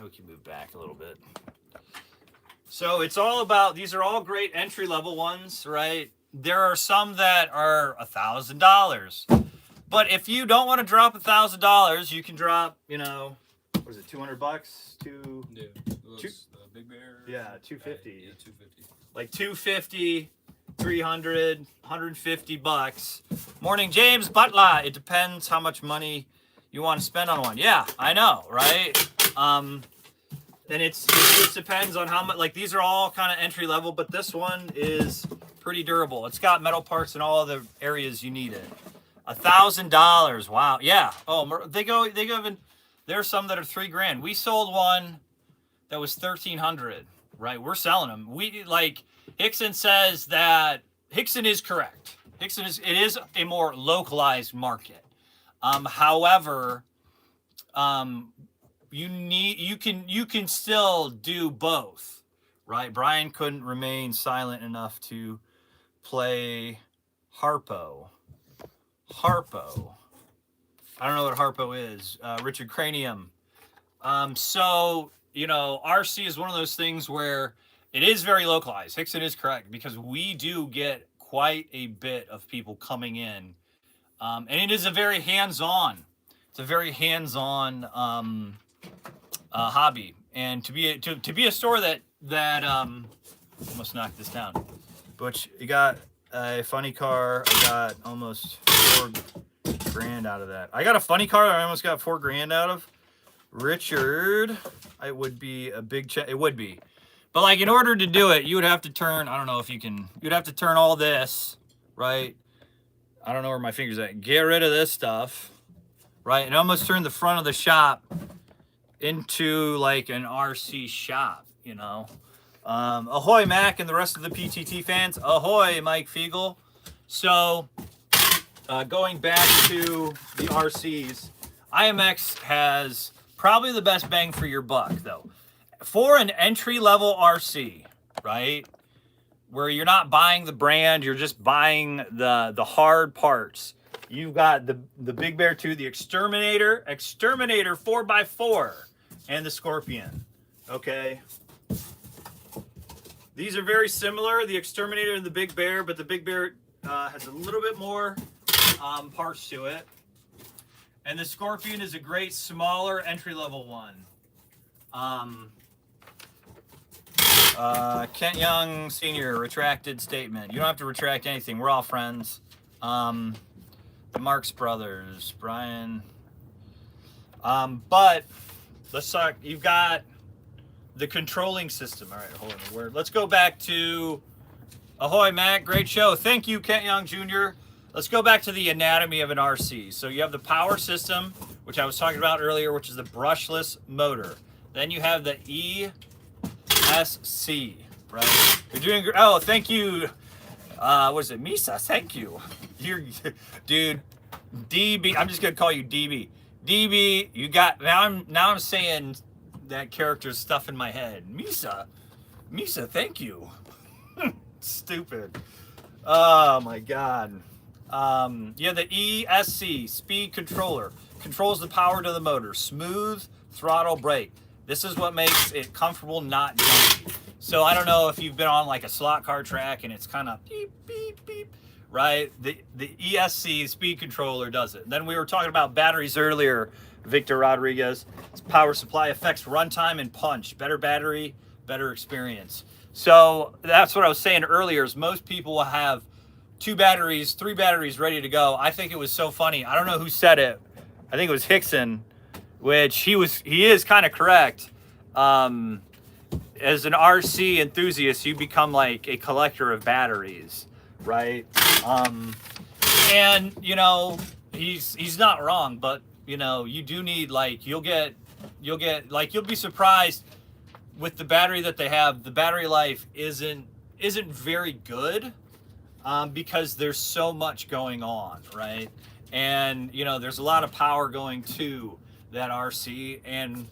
we can move back a little bit. So it's all about, these are all great entry level ones, right? There are some that are $1,000. But if you don't want to drop $1,000, you can drop, you know, what is it, $200? Yeah. Those, the Big Bear. Yeah, 250. Yeah, 250. Like 250, 300, 150 bucks. Morning, James Butler. It depends how much money you want to spend on one. Yeah, I know, right? And it just depends on how much. Like these are all kind of entry level, but this one is pretty durable. It's got metal parts in all the areas you need it. $1,000. Wow. Yeah. Oh, they go even. There's some that are $3,000. We sold one that was $1,300. Right. We're selling them. We like Hickson says that Hickson is correct. It is a more localized market. However, you can still do both, right? Brian couldn't remain silent enough to play Harpo. I don't know what Harpo is. Richard Cranium. So, you know, RC is one of those things where it is very localized. Hickson is correct because we do get quite a bit of people coming in. And it is a very hands-on. It's a very hands-on hobby. And to be a store that almost knocked this down. Butch, you got a funny car. I got almost $4,000 out of that. I got a funny car that I almost got $4,000 out of. Richard, it would be a big check. It would be. But like in order to do it, you would have to turn, I don't know if you can, you'd have to turn all this, right? I don't know where my finger's at. Get rid of this stuff, right? And almost turn the front of the shop into like an RC shop, you know? Ahoy, Mac, and the rest of the PTT fans. Ahoy, Mike Fiegel. So, going back to the RCs, IMX has probably the best bang for your buck, though. For an entry-level RC, right, where you're not buying the brand, you're just buying the hard parts. You've got the Big Bear 2, the Exterminator 4x4, and the Scorpion, okay? These are very similar, the Exterminator and the Big Bear, but the Big Bear has a little bit more parts to it. And the Scorpion is a great smaller entry-level one. Kent Young Sr. retracted statement. You don't have to retract anything. We're all friends. The Marx Brothers, Brian. But let's talk. You've got the controlling system. All right, hold on. Let's go back to Ahoy, Mac. Great show. Thank you, Kent Young Jr. Let's go back to the anatomy of an RC. So you have the power system, which I was talking about earlier, which is the brushless motor. Then you have the ESC, right? You're doing great. Oh, thank you. What is it? Misa, thank you. You're, dude, DB. I'm just going to call you DB. DB, you got, now I'm saying that character's stuff in my head. Misa, thank you. Stupid. Oh, my God. Yeah, the ESC, speed controller, controls the power to the motor, smooth throttle brake. This is what makes it comfortable, not junky. So I don't know if you've been on like a slot car track and it's kind of beep, beep, beep, right? The ESC speed controller does it. Then we were talking about batteries earlier, Victor Rodriguez. Its power supply affects runtime and punch. Better battery, better experience. So that's what I was saying earlier is most people will have 2 batteries, 3 batteries ready to go. I think it was so funny. I don't know who said it. I think it was Hickson, which he is kind of correct. As an RC enthusiast, you become like a collector of batteries, right? And you know, he's not wrong, but you know, you do need like you'll be surprised with the battery that they have. The battery life isn't very good. Because there's so much going on, right? And, you know, there's a lot of power going to that RC, and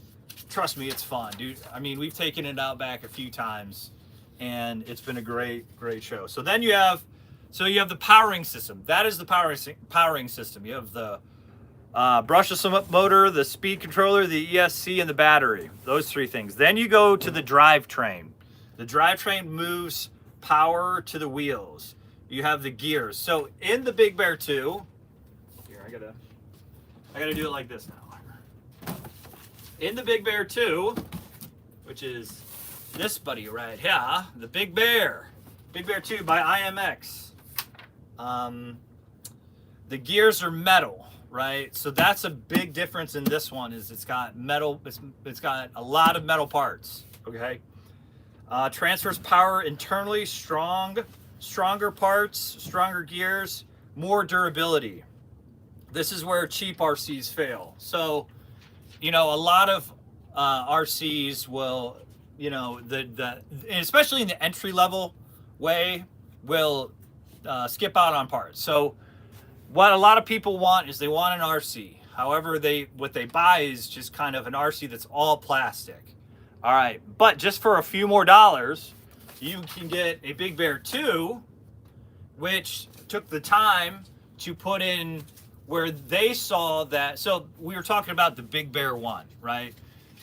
trust me, it's fun, dude. I mean, we've taken it out back a few times, and it's been a great show. So then you have the powering system. That is the powering system. You have the brushless motor, the speed controller, the ESC, and the battery. Those 3 things. Then you go to the drivetrain. The drivetrain moves power to the wheels. You have the gears. So in the Big Bear 2, here I gotta do it like this now. In the Big Bear 2, which is this buddy right here, the Big Bear 2 by IMX. The gears are metal, right? So that's a big difference in this one. Is it's got metal. It's got a lot of metal parts. Okay. Transfers power internally, stronger parts, stronger gears, more durability. This is where cheap RCs fail. So, you know, a lot of RCs will, you know, especially in the entry level way, will skip out on parts. So what a lot of people want is they want an RC. However, what they buy is just kind of an RC that's all plastic. All right, but just for a few more dollars, you can get a Big Bear 2, which took the time to put in where they saw that. So we were talking about the Big Bear 1, right?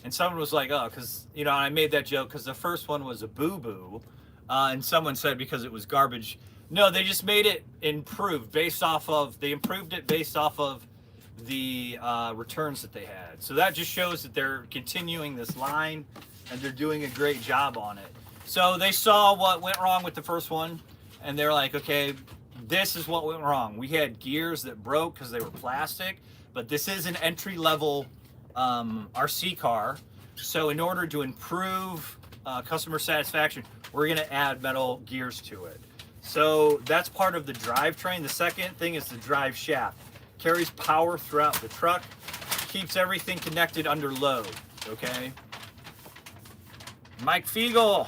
And someone was like, oh, because, you know, I made that joke because the first one was a boo-boo. And someone said because it was garbage. No, they just made it improved they improved it based off of the returns that they had. So that just shows that they're continuing this line and they're doing a great job on it. So they saw what went wrong with the first one and they're like, okay, this is what went wrong. We had gears that broke because they were plastic, but this is an entry-level RC car. So in order to improve customer satisfaction, we're gonna add metal gears to it. So that's part of the drivetrain. The second thing is the drive shaft. Carries power throughout the truck, keeps everything connected under load, okay? Mike Fiegel.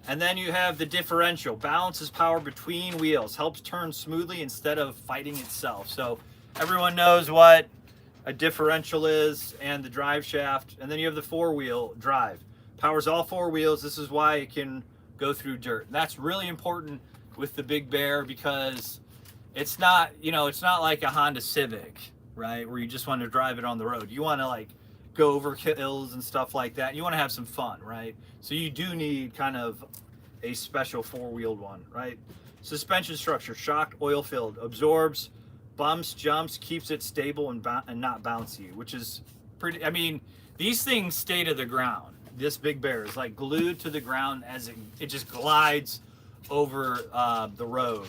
And then you have the differential. Balances power between wheels, helps turn smoothly instead of fighting itself. So everyone knows what a differential is and the drive shaft. And then you have the four-wheel drive. Powers all four wheels. This is why it can go through dirt. And that's really important with the Big Bear because it's not, you know, it's not like a Honda Civic, right? Where you just want to drive it on the road. You want to like go over hills and stuff like that. You want to have some fun, right? So you do need kind of a special four-wheeled one, right? Suspension structure, shock oil filled, absorbs bumps, jumps, keeps it stable and not bouncy, which is pretty, I mean, these things stay to the ground. This Big Bear is like glued to the ground as it just glides over the road.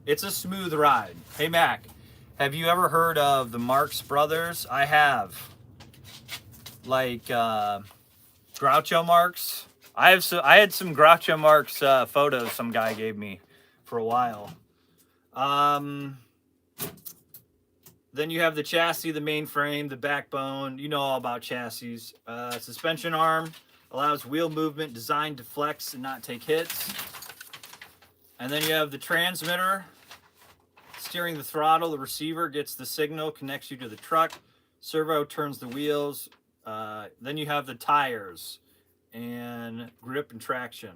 It's a smooth ride. Hey Mac, have you ever heard of the Marx Brothers? I have. Like Groucho Marx. I had some Groucho Marx photos some guy gave me for a while. Then you have the chassis, the main frame, the backbone. You know all about chassis. Suspension arm allows wheel movement, designed to flex and not take hits. And then you have the transmitter, steering the throttle. The receiver gets the signal, connects you to the truck. Servo turns the wheels. Then you have the tires and grip and traction.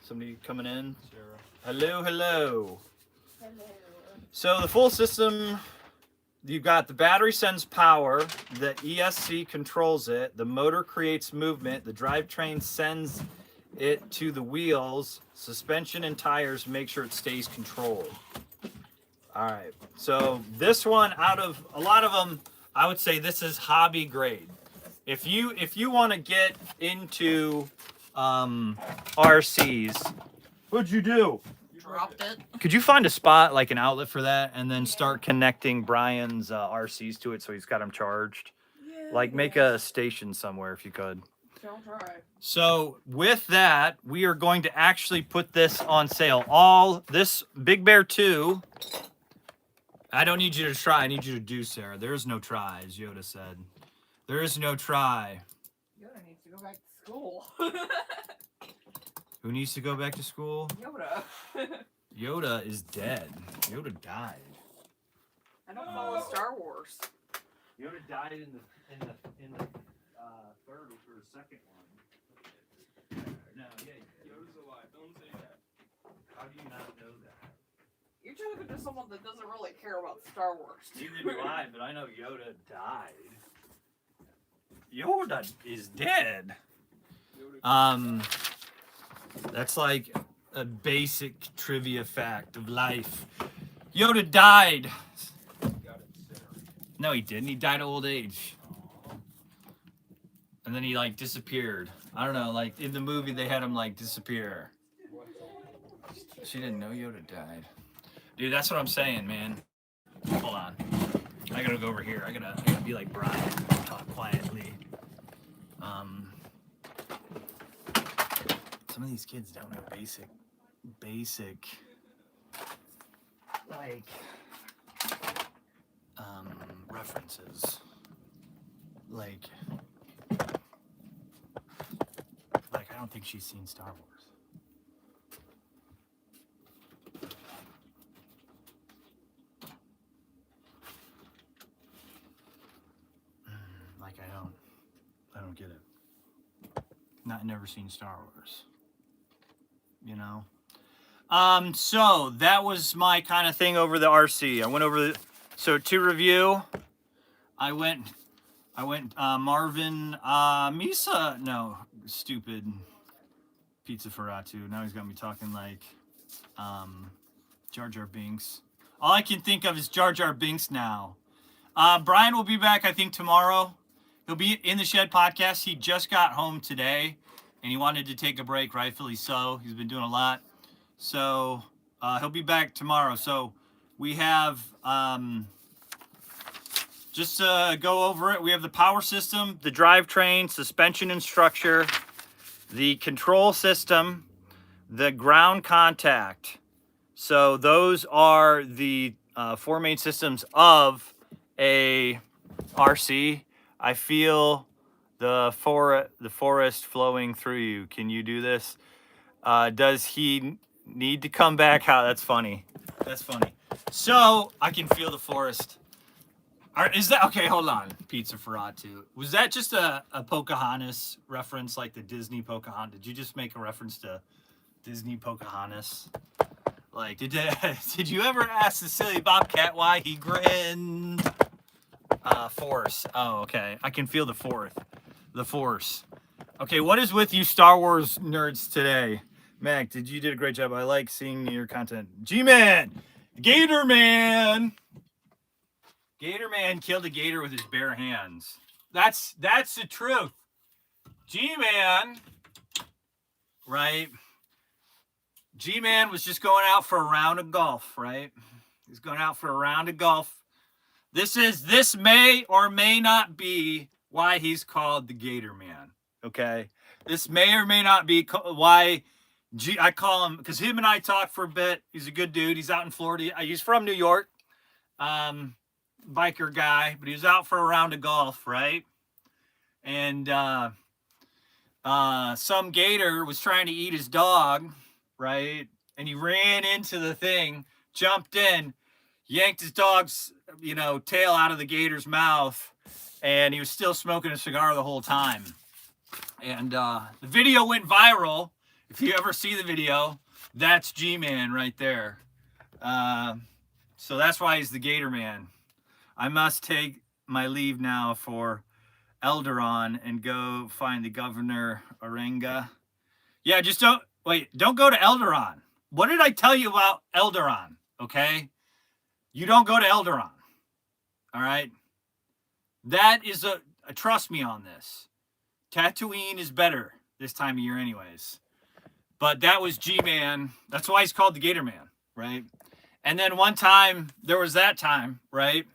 Somebody coming in? Hello, hello. Hello. So the full system, you've got the battery sends power, the ESC controls it, the motor creates movement, the drivetrain sends it to the wheels, suspension and tires make sure it stays controlled. All right, so this one, out of a lot of them, I would say this is hobby grade. If you want to get into RCs, what'd you do? Dropped it. Could you find a spot, like an outlet for that, and then start connecting Brian's RCs to it so he's got them charged? Yeah. Like make a station somewhere if you could. Don't try. So with that, we are going to actually put this on sale. All this Big Bear 2. I don't need you to try. I need you to do, Sarah. There is no try, as Yoda said. There is no try. Yoda needs to go back to school. Who needs to go back to school? Yoda. Yoda is dead. Yoda died. I don't follow Star Wars. Yoda died in the third or second one. No, yeah. Yoda's alive. Don't say that. How do you not know that? You're talking to someone that doesn't really care about Star Wars. Neither do I, but I know Yoda died. Yoda is dead. Yoda That's like a basic trivia fact of life. Yoda died. No, he didn't. He died of old age. And then he like disappeared. I don't know, like in the movie they had him like disappear. She didn't know Yoda died. Dude, that's what I'm saying, man. Hold on. I gotta go over here. I gotta be like Brian, talk quietly. Some of these kids don't know basic like references. Like I don't think she's seen Star Wars. Like I don't get it. Never seen Star Wars. You know? So that was my kind of thing over the RC. I went over so to review, I went Marvin Misa, no, stupid Pizza Ferratu. Now he's got me talking like Jar Jar Binks. All I can think of is Jar Jar Binks now. Brian will be back, I think, tomorrow. He'll be in the Shed podcast. He just got home today, and he wanted to take a break, rightfully so. He's been doing a lot. So he'll be back tomorrow. So we have, just to go over it, we have the power system, the drivetrain, suspension and structure, the control system, the ground contact. So those are the 4 main systems of a RC. I feel the forest flowing through you. Can you do this? Does he need to come back? How? That's funny. That's funny. So I can feel the forest. Is that okay? Hold on, Pizza Ferratu. Was that just a Pocahontas reference, like the Disney Pocahontas? Did you just make a reference to Disney Pocahontas? Like, did you ever ask the silly Bobcat why he grinned? Force. Oh, okay. I can feel the force. Okay, what is with you Star Wars nerds today? Mac, you did a great job. I like seeing your content. G-Man! Gator Man! Gator Man killed a gator with his bare hands. That's the truth. G-Man, right? G-Man was just going out for a round of golf, right? He's going out for a round of golf. This may or may not be why he's called the Gator Man, okay? This may or may not be why I call him, because him and I talked for a bit. He's a good dude. He's out in Florida. He's from New York, biker guy, but he was out for a round of golf, right? And some gator was trying to eat his dog, right? And he ran into the thing, jumped in, yanked his dog's, tail out of the gator's mouth, and he was still smoking a cigar the whole time. And the video went viral. If you ever see the video, that's G-Man right there. So that's why he's the Gator Man. I must take my leave now for Elderon and go find the Governor Orenga. Yeah, just don't go to Elderon. What did I tell you about Elderon? Okay? You don't go to Elderon. All right? That is trust me on this. Tatooine is better this time of year anyways. But that was G-Man. That's why he's called the Gator Man, right? And then one time, there was that time, right?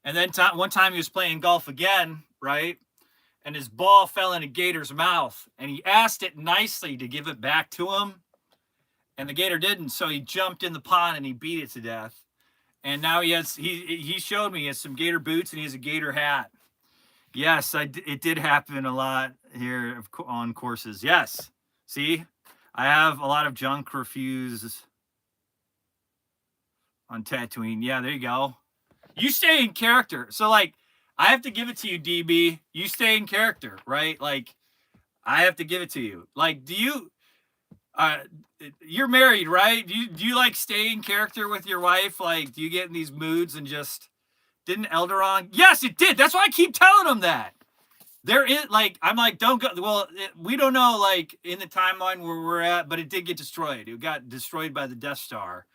And then one time he was playing golf again, right? And his ball fell in a gator's mouth. And he asked it nicely to give it back to him. And the gator didn't, so he jumped in the pond and he beat it to death. And now he showed me he has some gator boots and he has a gator hat. Yes, it did happen a lot here on courses. Yes. See, I have a lot of junk reviews on Tatooine. Yeah, there you go. You stay in character. So, I have to give it to you, DB. You stay in character, right? I have to give it to you. Do you... you're married, right? Do you stay in character with your wife? Do you get in these moods and just... Didn't Elderon? Yes, it did. That's why I keep telling him that. There is like, I'm like, don't go. Well, we don't know like in the timeline where we're at, but it did get destroyed. It got destroyed by the Death Star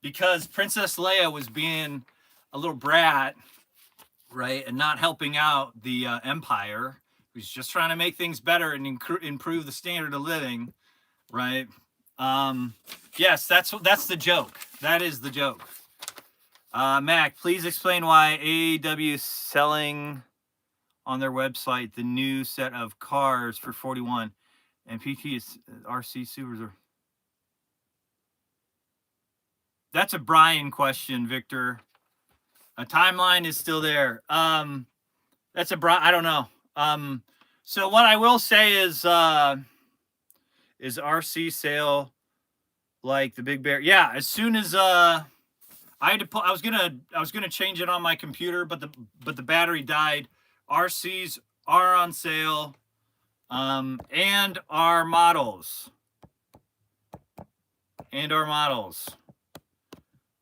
because Princess Leia was being a little brat, right, and not helping out the Empire, who's just trying to make things better and improve the standard of living, right? Yes, that's the joke. That is the joke. Mac, please explain why AEW is selling on their website the new set of cars for 41 and PT is RC Supers are. That's a Brian question, Victor. A timeline is still there. That's a Brian. I don't know. So what I will say is RC sale like the Big Bear? Yeah, as soon as I had to put, I was gonna change it on my computer, but the battery died. RCs are on sale, and our models,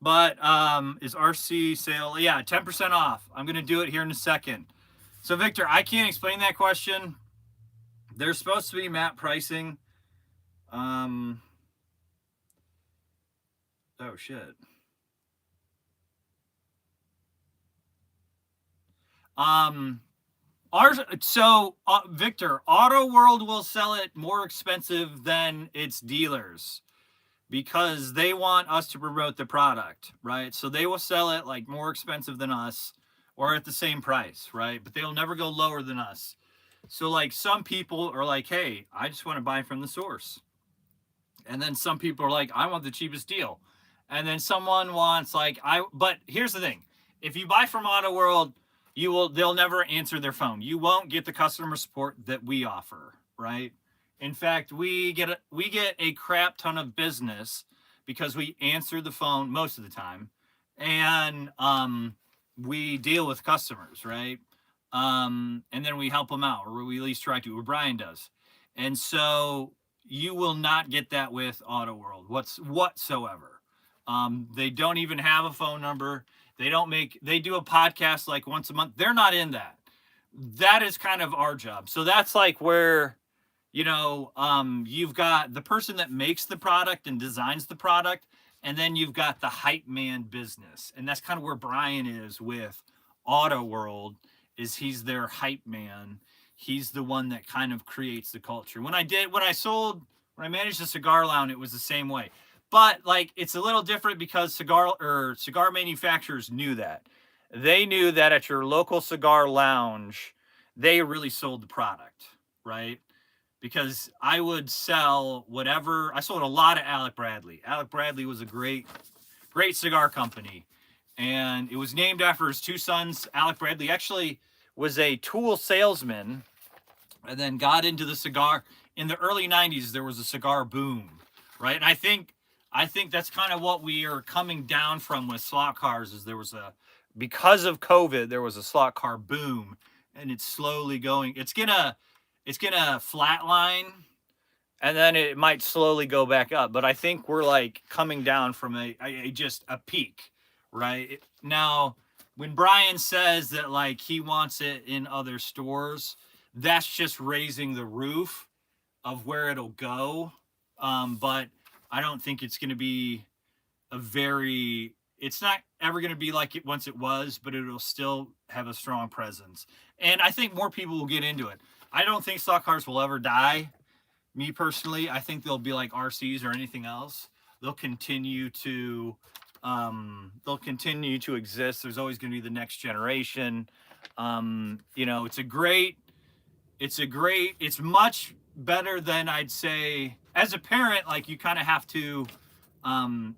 But is RC sale? Yeah, 10% off. I'm gonna do it here in a second. So Victor, I can't explain that question. There's supposed to be map pricing. Oh shit. Victor, Auto World will sell it more expensive than its dealers because they want us to promote the product, right? So they will sell it like more expensive than us or at the same price, right? But they'll never go lower than us. So like some people are like, hey, I just want to buy from the source. And then some people are like, I want the cheapest deal. And then someone wants like, but here's the thing. If you buy from Auto World, they'll never answer their phone. You won't get the customer support that we offer, right? In fact, we get a crap ton of business because we answer the phone most of the time, and we deal with customers, right? And then we help them out, or we at least try to, or Brian does. And so you will not get that with Auto World whatsoever. They don't even have a phone number. They do a podcast like once a month. They're not in that. That is kind of our job. So that's like where, you've got the person that makes the product and designs the product, and then you've got the hype man business. And that's kind of where Brian is with Auto World, is he's their hype man. He's the one that kind of creates the culture. When I managed the cigar lounge, it was the same way. But like it's a little different because cigar manufacturers knew that. They knew that at your local cigar lounge, they really sold the product, right? Because I would sell whatever. I sold a lot of Alec Bradley. Alec Bradley was a great cigar company, and it was named after his two sons. Alec Bradley actually was a tool salesman, and then got into the cigar. In the early 90s, there was a cigar boom, right? And I think that's kind of what we are coming down from with slot cars, is because of COVID, there was a slot car boom, and it's slowly going. It's gonna flatline, and then it might slowly go back up. But I think we're like coming down from a peak, right? Now, when Brian says that like he wants it in other stores, that's just raising the roof of where it'll go. But I don't think it's going to be it's not ever going to be like it once it was, but it'll still have a strong presence. And I think more people will get into it. I don't think stock cars will ever die. Me personally, I think they'll be like RCs or anything else. They'll continue to exist. There's always going to be the next generation. It's much better than, I'd say, as a parent, like you kind of have to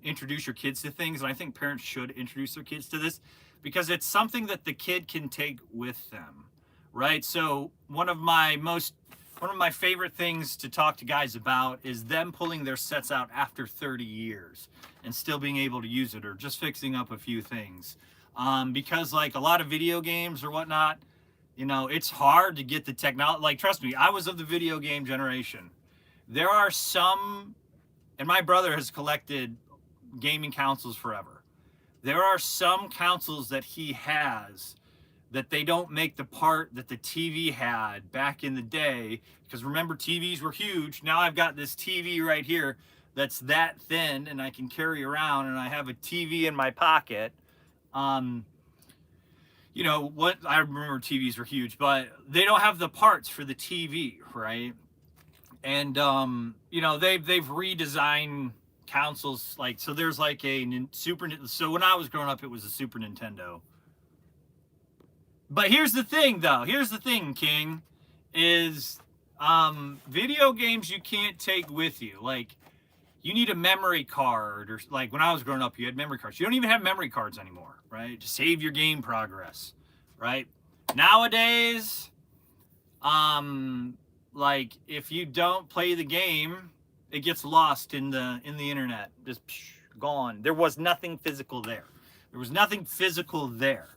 introduce your kids to things. And I think parents should introduce their kids to this because it's something that the kid can take with them, right? So one of my favorite things to talk to guys about is them pulling their sets out after 30 years and still being able to use it, or just fixing up a few things. Because like a lot of video games or whatnot, it's hard to get the technology. Like, trust me, I was of the video game generation. There are some, and my brother has collected gaming consoles forever. There are some consoles that he has that they don't make the part that the TV had back in the day. Because remember, TVs were huge. Now I've got this TV right here that's that thin and I can carry around, and I have a TV in my pocket. You know what? I remember TVs were huge, but they don't have the parts for the TV, right? And you know, they've redesigned consoles, like, so there's like a so when I was growing up, it was a Super Nintendo. But here's the thing, though. Here's the thing, King, is video games you can't take with you. Like, you need a memory card, or like when I was growing up, you had memory cards. You don't even have memory cards anymore, right? To save your game progress, right? Nowadays, like, if you don't play the game, it gets lost in the internet, just gone. There was nothing physical there. There was nothing physical there,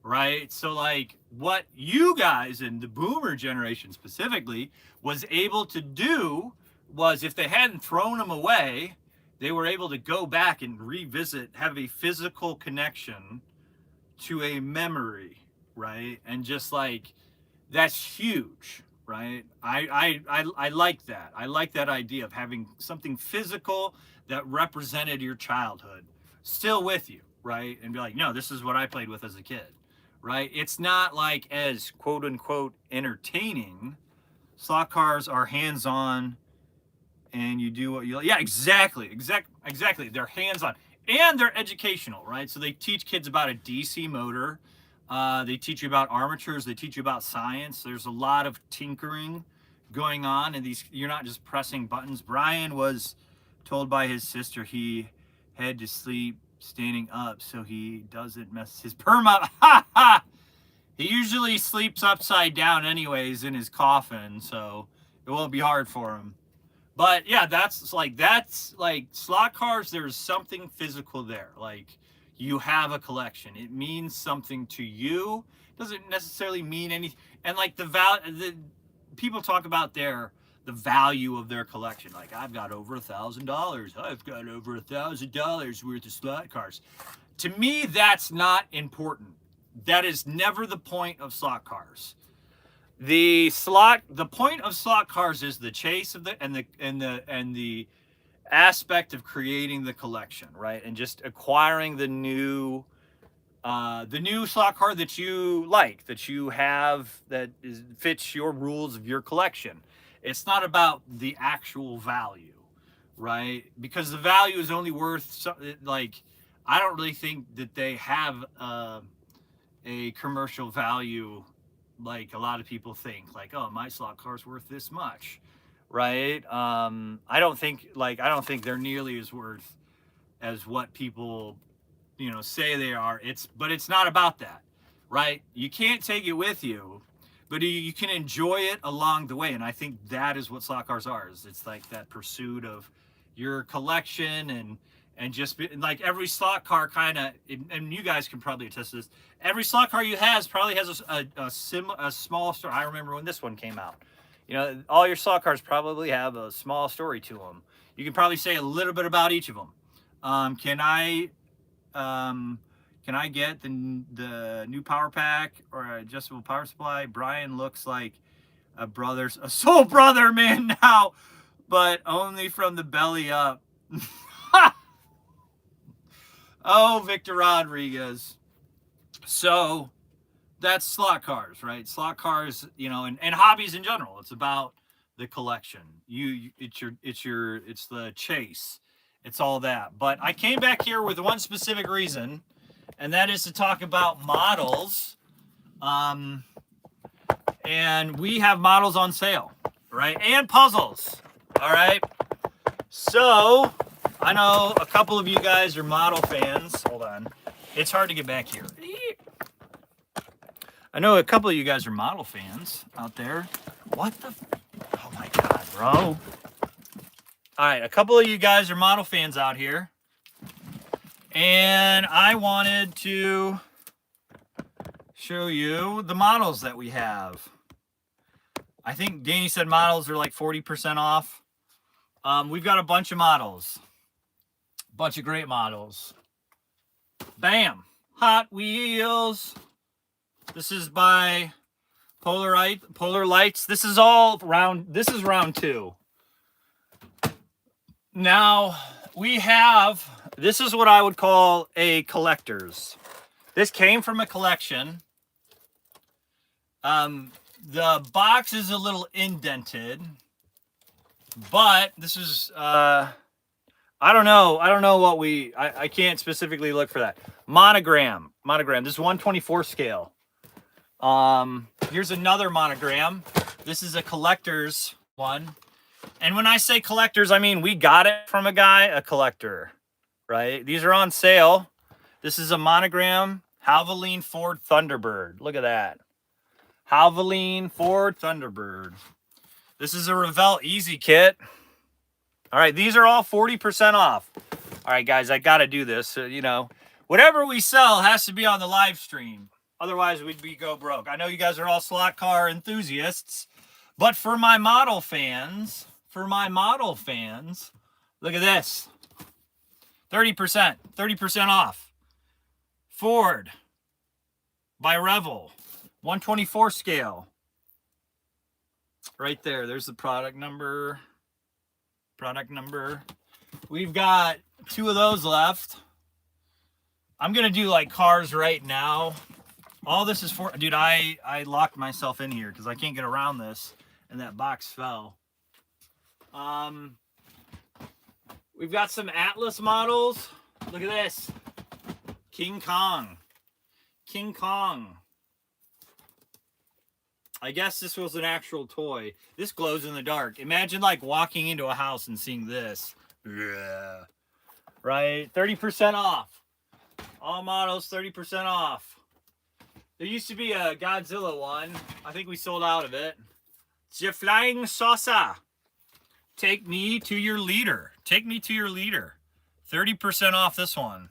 right? So like what you guys in the boomer generation specifically was able to do was, if they hadn't thrown them away, they were able to go back and revisit, have a physical connection to a memory, right? And just like, that's huge, right? I like that. I like that idea of having something physical that represented your childhood still with you, right? And be like, no, this is what I played with as a kid, right? It's not like as quote unquote entertaining. Slot cars are hands-on, and you do what you like. Yeah, exactly. They're hands-on, and they're educational, right? So they teach kids about a DC motor. They teach you about armatures. They teach you about science. There's a lot of tinkering going on, and these, you're not just pressing buttons. Brian was told by his sister he had to sleep standing up so he doesn't mess his perm up. Ha ha! He usually sleeps upside down anyways in his coffin, so it won't be hard for him. But yeah, that's like slot cars. There's something physical there. Like, you have a collection. It means something to you. Doesn't necessarily mean anything. And like the people talk about the value of their collection. Like, I've got over $1,000. I've got over $1,000 worth of slot cars. To me, that's not important. That is never the point of slot cars. The point of slot cars is the chase of the aspect of creating the collection, right? And just acquiring the new slot card that you like, that you have, that fits your rules of your collection. It's not about the actual value, right? Because the value is only worth, like, I don't really think that they have a commercial value like a lot of people think. Like, oh, my slot car's worth this much, right? I don't think they're nearly as worth as what people, say they are. But it's not about that, right? You can't take it with you, but you can enjoy it along the way. And I think that is what slot cars are. It's like that pursuit of your collection, and just like every slot car kind of, and you guys can probably attest to this, every slot car you have probably has a small story. I remember when this one came out. All your slot cars probably have a small story to them. You can probably say a little bit about each of them. Can I get the new power pack or adjustable power supply? Brian looks like a soul brother man now, but only from the belly up. Oh, Victor Rodriguez. So that's slot cars, right? Slot cars, and hobbies in general. It's about the collection. It's the chase. It's all that. But I came back here with one specific reason, and that is to talk about models. And we have models on sale, right? And puzzles. All right. So I know a couple of you guys are model fans. Hold on. It's hard to get back here. I know a couple of you guys are model fans out there. What the? Oh my God, bro. All right. A couple of you guys are model fans out here. And I wanted to show you the models that we have. I think Danny said models are like 40% off. We've got a bunch of models. Bunch of great models. Bam. Hot Wheels. This is by Polar Lights. This is all round. This is round 2. Now we have, this is what I would call a collector's. This came from a collection. The box is a little indented, but this is, I don't know what I can't specifically look for that. Monogram. This is 1/24 scale. Here's another monogram. This is a collector's one. And when I say collectors, I mean we got it from a collector, right? These are on sale. This is a monogram Havoline Ford Thunderbird. Look at that. Havoline Ford Thunderbird. This is a Revell Easy Kit. All right, these are all 40% off. All right, guys, I got to do this. You know, whatever we sell has to be on the live stream. Otherwise, we'd go broke. I know you guys are all slot car enthusiasts, but for my model fans, look at this. 30% off. Ford by Revell, 1/24 scale. Right there. There's the product number. We've got 2 of those left. I'm going to do like cars right now. All this is for, dude, I locked myself in here because I can't get around this and that box fell. We've got some Atlas models. Look at this. King Kong. I guess this was an actual toy. This glows in the dark. Imagine like walking into a house and seeing this. Yeah. Right? 30% off. All models 30% off. There used to be a Godzilla one. I think we sold out of it. It's your flying saucer. Take me to your leader. 30% off this one.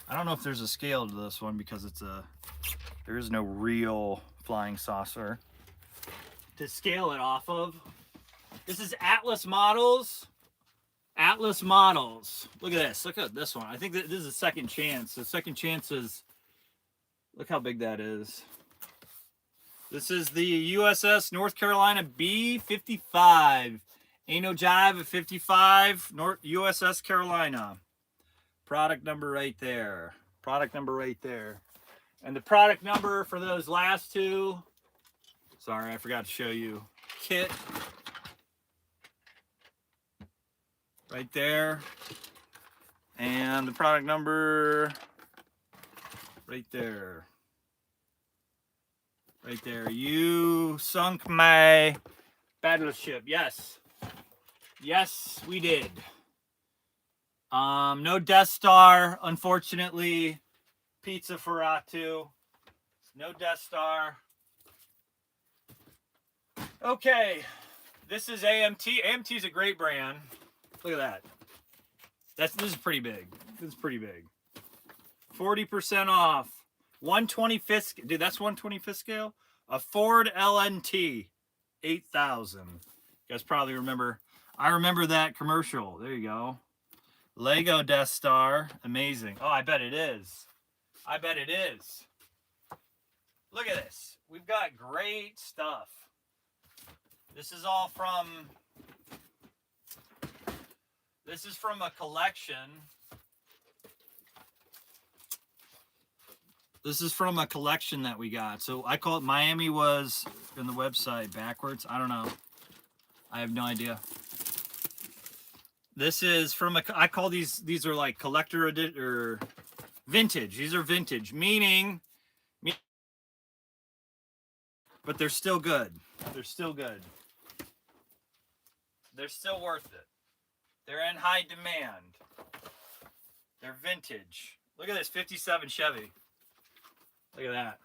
I don't know if there's a scale to this one because there is no real flying saucer to scale it off of. This is Atlas models. Look at this. Look at this one. I think this is a second chance. The second chance is, look how big that is. This is the USS North Carolina B-55. Ain't no jive at 55, USS Carolina. Product number right there. And the product number for those last 2, sorry, I forgot to show you. Kit. Right there. And the product number right there. You sunk my battleship. Yes, we did. No Death Star, unfortunately. Pizza Ferratu. No Death Star. Okay. This is AMT. AMT is a great brand. Look at that. This is pretty big. 40% off. 1/25. Dude, that's 1/25 scale. A Ford LNT 8000. You guys probably remember. I remember that commercial. There you go. Lego Death Star. Amazing. Oh, I bet it is. Look at this. We've got great stuff. This is all from a collection. This is from a collection that we got. So I call it Miami was in the website backwards. I don't know. I have no idea. This is from I call these are like collector or vintage. These are vintage, meaning, but they're still good. They're still worth it. They're in high demand. They're vintage. Look at this 57 Chevy. Look at that.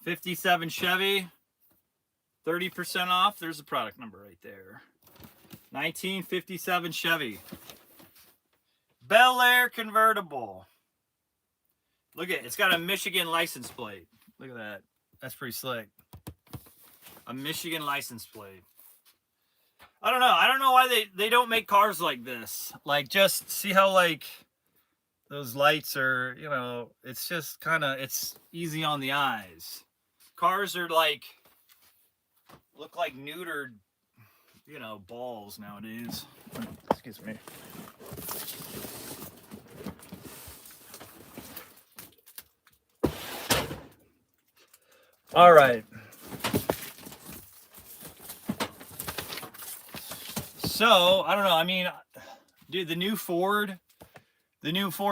57 Chevy. 30% off. There's the product number right there. 1957 Chevy. Bel Air convertible. Look at it. It's got a Michigan license plate. Look at that. That's pretty slick. A Michigan license plate. I don't know why they don't make cars like this. Like, just see how, like, those lights are, you know, it's just kind of, it's easy on the eyes. Cars are like, look like neutered, you know, balls nowadays. Excuse me. All right. So, I don't know. I mean, dude, the new Ford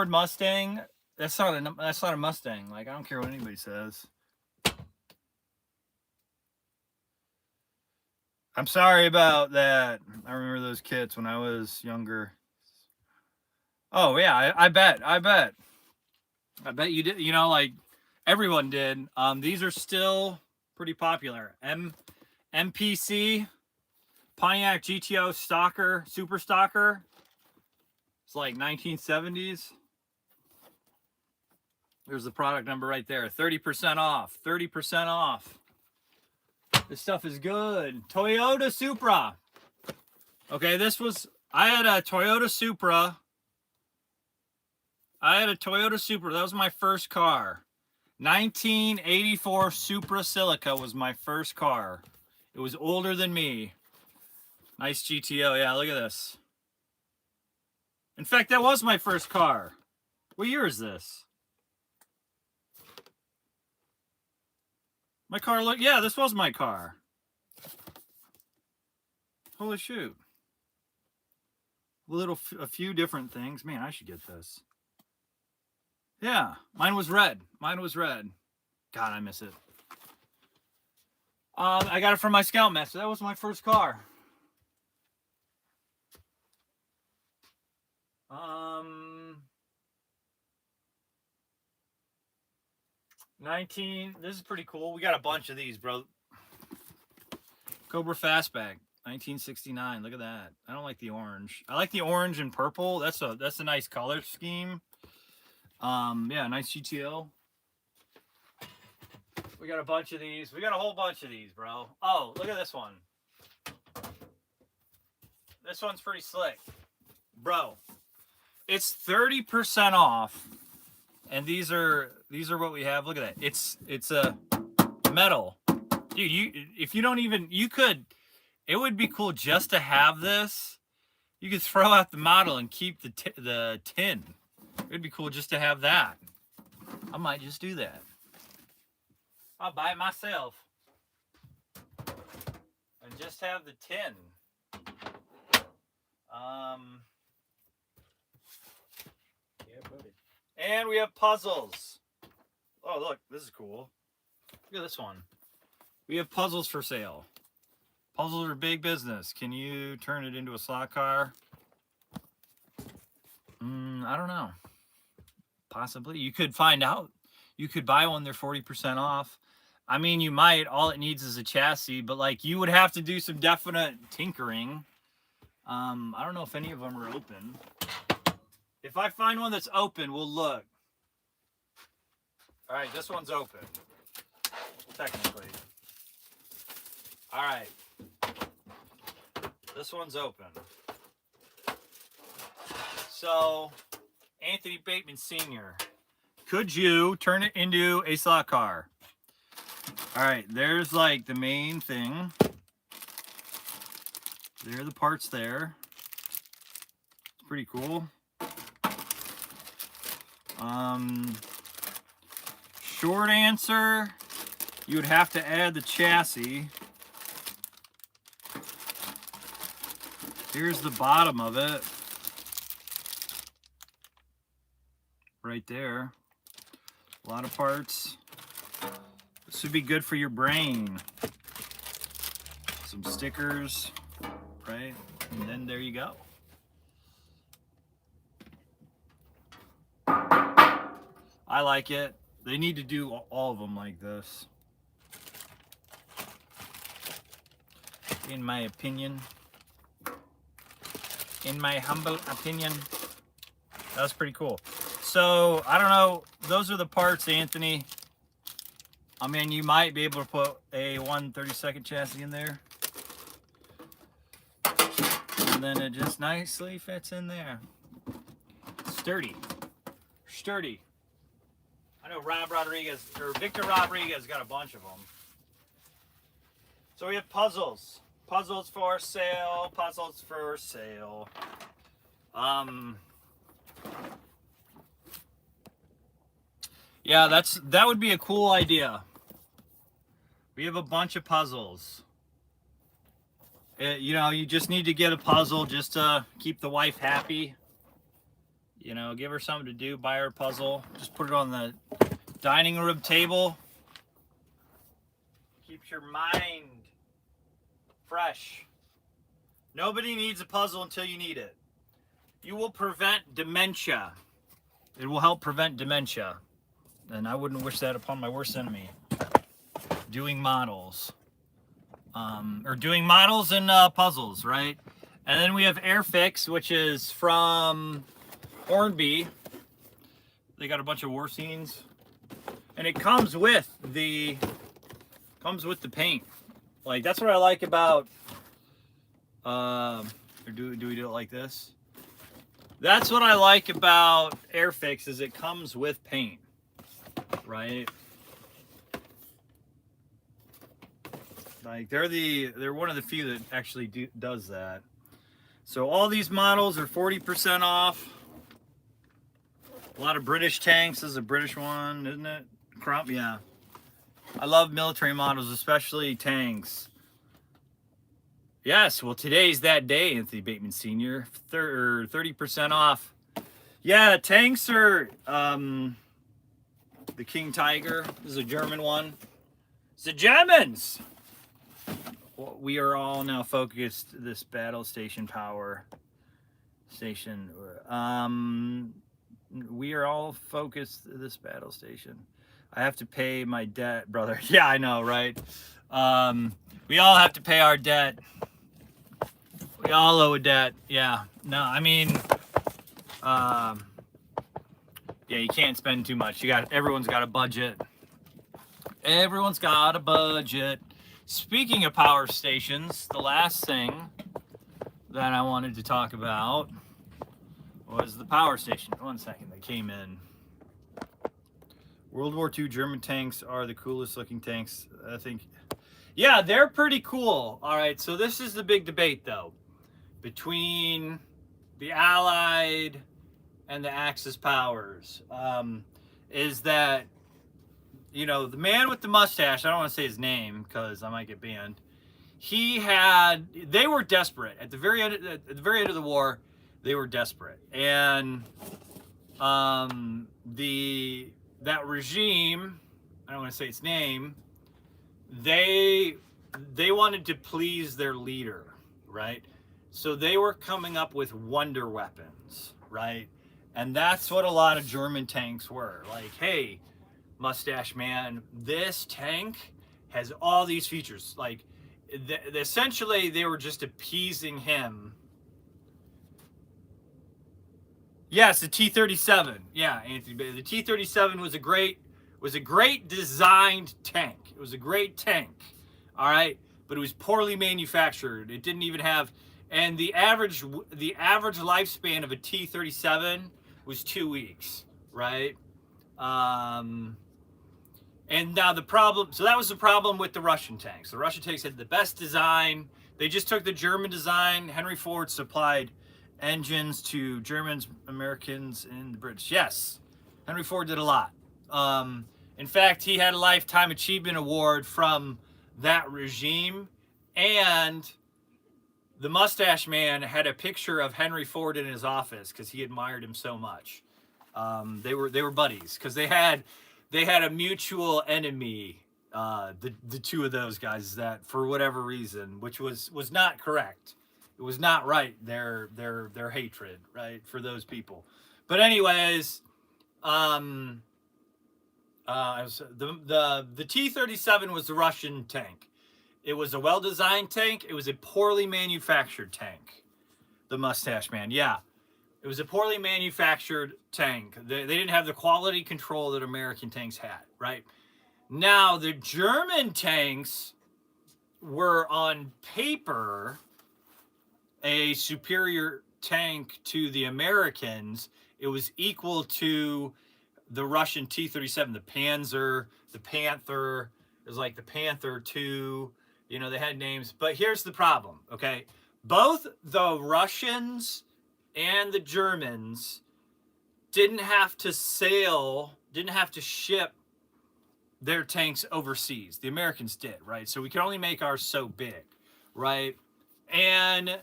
Mustang, that's not a Mustang. Like, I don't care what anybody says. I'm sorry about that. I remember those kits when I was younger. Oh yeah, I bet you did. You know, like everyone did. These are still pretty popular. MPC Pontiac GTO Stalker Super Stalker. It's like 1970s. There's the product number right there. 30% off. 30% off. This stuff is good. Toyota Supra. Okay, I had a Toyota Supra. That was my first car. 1984 Supra Silica was my first car. It was older than me. Nice GTO. Yeah, look at this. In fact, that was my first car. What year is this? My car, look, yeah, this was my car. Holy shoot. A few different things. Man, I should get this. Yeah, mine was red. God, I miss it. I got it from my Scoutmaster. That was my first car. This is pretty cool. We got a bunch of these, bro. Cobra Fastback, 1969. Look at that. I don't like the orange. I like the orange and purple. That's a nice color scheme. Yeah, nice GTO. We got a bunch of these. We got a whole bunch of these, bro. Oh, look at this one. This one's pretty slick. Bro, it's 30% off. And these are what we have. Look at that. It's a metal. Dude, if you don't even, it would be cool just to have this. You could throw out the model and keep the tin. It'd be cool just to have that. I might just do that. I'll buy it myself. And just have the tin. Yeah, buddy. And we have puzzles. Oh, look, this is cool. Look at this one. We have puzzles for sale. Puzzles are big business. Can you turn it into a slot car? I don't know. Possibly. You could find out. You could buy one. They're 40% off. I mean, you might. All it needs is a chassis, but like you would have to do some definite tinkering. I don't know if any of them are open. If I find one that's open, we'll look. All right, this one's open. Technically. All right. This one's open. So, Anthony Bateman Sr., could you turn it into a slot car? All right, there's like the main thing. There are the parts there. It's pretty cool. Short answer, you would have to add the chassis. Here's the bottom of it. Right there. A lot of parts. This would be good for your brain. Some stickers, right? And then there you go. I like it. They need to do all of them like this. In my opinion. In my humble opinion. That's pretty cool. So, I don't know. Those are the parts, Anthony. I mean, you might be able to put a 1/32 chassis in there. And then it just nicely fits in there. Sturdy. sturdy. I know Victor Rodriguez got a bunch of them. So we have puzzles. Puzzles for sale. Puzzles for sale. Yeah, that would be a cool idea. We have a bunch of puzzles. You know, you just need to get a puzzle just to keep the wife happy. You know, give her something to do, buy her a puzzle. Just put it on the dining room table. Keeps your mind fresh. Nobody needs a puzzle until you need it. You will prevent dementia. It will help prevent dementia. And I wouldn't wish that upon my worst enemy. Doing models. Or doing models and puzzles, right? And then we have Airfix, which is from Hornby. They got a bunch of war scenes. And it comes with the paint. Like, that's what I like about or do we do it like this? That's what I like about Airfix, is it comes with paint. Right? Like, they're one of the few that actually does that. So all these models are 40% off. A lot of British tanks. This is a British one, isn't it? Crump, yeah. I love military models, especially tanks. Yes, well, today's that day, Anthony Bateman Sr. 30% off. Yeah, tanks are the King Tiger. This is a German one. It's the Germans! Well, we are all now focused this battle station power station. We are all focused this battle station. I have to pay my debt, brother. Yeah, I know, right? We all have to pay our debt. We all owe a debt. Yeah. No, I mean, yeah, you can't spend too much. Everyone's got a budget. Everyone's got a budget. Speaking of power stations, the last thing that I wanted to talk about was the power station. 1 second, they came in. World War II German tanks are the coolest looking tanks, I think. Yeah, they're pretty cool. All right, so this is the big debate, though, between the Allied and the Axis powers. Is that, you know, the man with the mustache, I don't want to say his name because I might get banned. They were desperate. At the very end of the war, they were desperate. And that regime, I don't want to say its name, they wanted to please their leader, right? So they were coming up with wonder weapons, right? And that's what a lot of German tanks were. Like, hey, mustache man, this tank has all these features. Like, essentially, they were just appeasing him. Yes, the T-37. Yeah, Anthony, the T-37 was a great designed tank. It was a great tank. All right, but it was poorly manufactured. It didn't even have, and the average lifespan of a T-37 was 2 weeks, right? And now the problem, so that was the problem with the Russian tanks. The Russian tanks had the best design. They just took the German design. Henry Ford supplied engines to Germans, Americans, and the British. Yes, Henry Ford did a lot. In fact, he had a Lifetime Achievement Award from that regime, and the mustache man had a picture of Henry Ford in his office because he admired him so much. They were buddies because they had a mutual enemy. The two of those guys, that for whatever reason, which was not correct. It was not right. Their hatred, right, for those people. But anyways, the T-37 was the Russian tank. It was a well-designed tank. It was a poorly manufactured tank. The mustache man, yeah. It was a poorly manufactured tank. They didn't have the quality control that American tanks had, right? Now, the German tanks were on paper a superior tank to the Americans, it was equal to the Russian T-37, the Panzer, the Panther. It was like the Panther 2. You know, they had names. But here's the problem, okay? Both the Russians and the Germans didn't have to ship their tanks overseas. The Americans did, right? So we could only make ours so big, right? And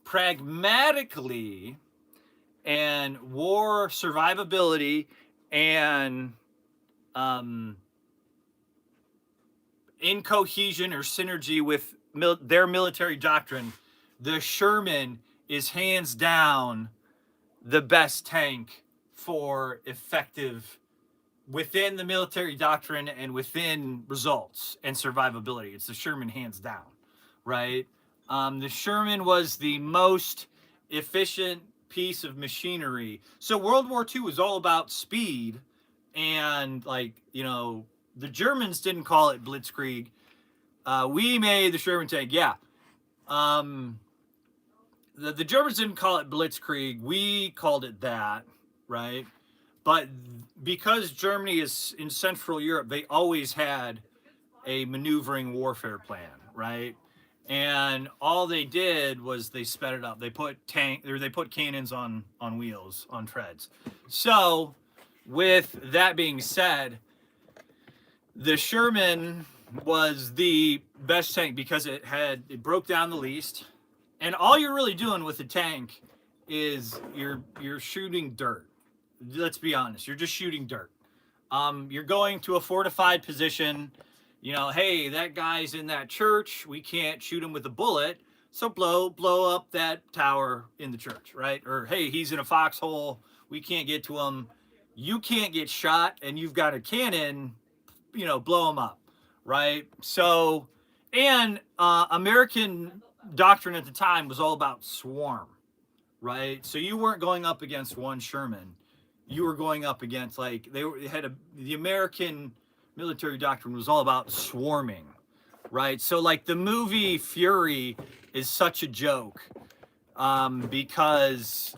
pragmatically and war survivability and in cohesion or synergy with their military doctrine, the Sherman is hands down the best tank for effective within the military doctrine and within results and survivability. It's the Sherman hands down, right? The Sherman was the most efficient piece of machinery. So World War II was all about speed, and like, you know, the Germans didn't call it blitzkrieg. We made the Sherman tank, yeah. The Germans didn't call it blitzkrieg. We called it that, right? But because Germany is in Central Europe, they always had a maneuvering warfare plan, right? And all they did was they sped it up. They put cannons on wheels, on treads. So, with that being said, the Sherman was the best tank because it broke down the least. And all you're really doing with a tank is you're shooting dirt. Let's be honest. You're just shooting dirt. You're going to a fortified position. You know, hey, that guy's in that church. We can't shoot him with a bullet. So blow up that tower in the church, right? Or, hey, he's in a foxhole. We can't get to him. You can't get shot, and you've got a cannon, you know, blow him up, right? So, and American doctrine at the time was all about swarm, right? So you weren't going up against one Sherman. You were going up against, like, the American military doctrine was all about swarming, right? So, like, the movie Fury is such a joke because,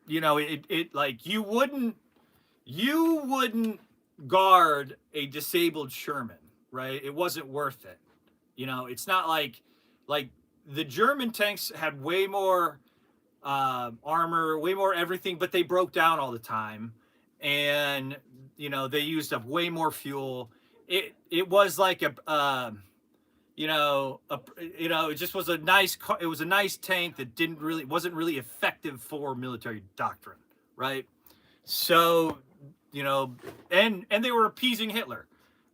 you know, it like, you wouldn't guard a disabled Sherman, right? It wasn't worth it. You know, it's not like the German tanks had way more armor, way more everything, but they broke down all the time, and you know, they used up way more fuel. It was like it just was a nice tank that wasn't really effective for military doctrine, right? So, you know, and they were appeasing Hitler.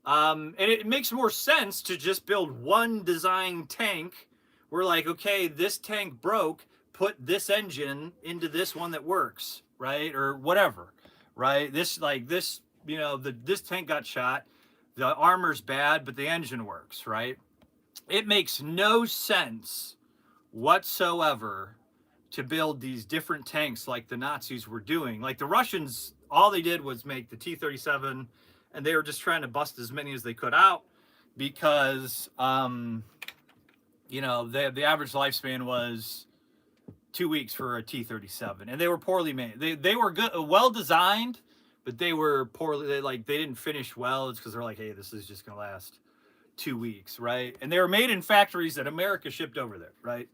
And it makes more sense to just build one design tank. We're like, okay, this tank broke, put this engine into this one that works, right? Or whatever, right? This tank got shot, the armor's bad, but the engine works, right? It makes no sense whatsoever to build these different tanks like the Nazis were doing. Like the Russians, all they did was make the T-37, and they were just trying to bust as many as they could out because, you know, the average lifespan was 2 weeks for a T-37, and they were poorly made. They were good, well designed, but they were poorly. They didn't finish well. It's because they're like, hey, this is just gonna last 2 weeks, right? And they were made in factories that America shipped over there, right?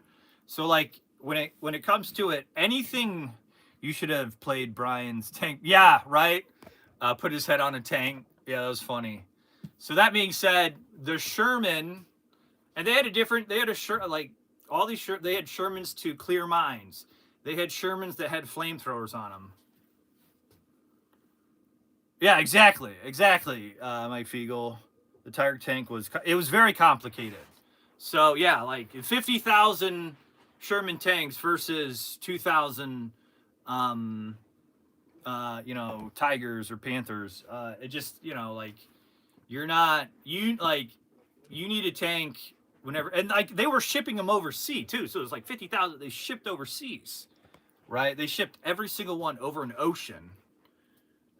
So like when it comes to it, anything, you should have played Brian's tank. Yeah, right. Put his head on a tank. Yeah, that was funny. So that being said, the Sherman, and they had they had Shermans to clear mines. They had Shermans that had flamethrowers on them. Yeah, exactly, Mike Fiegel. The Tiger tank was very complicated. So yeah, like 50,000 Sherman tanks versus 2,000, Tigers or Panthers. It just, you know, like you need a tank whenever, and like they were shipping them overseas too. So it was like 50,000 they shipped overseas, right? They shipped every single one over an ocean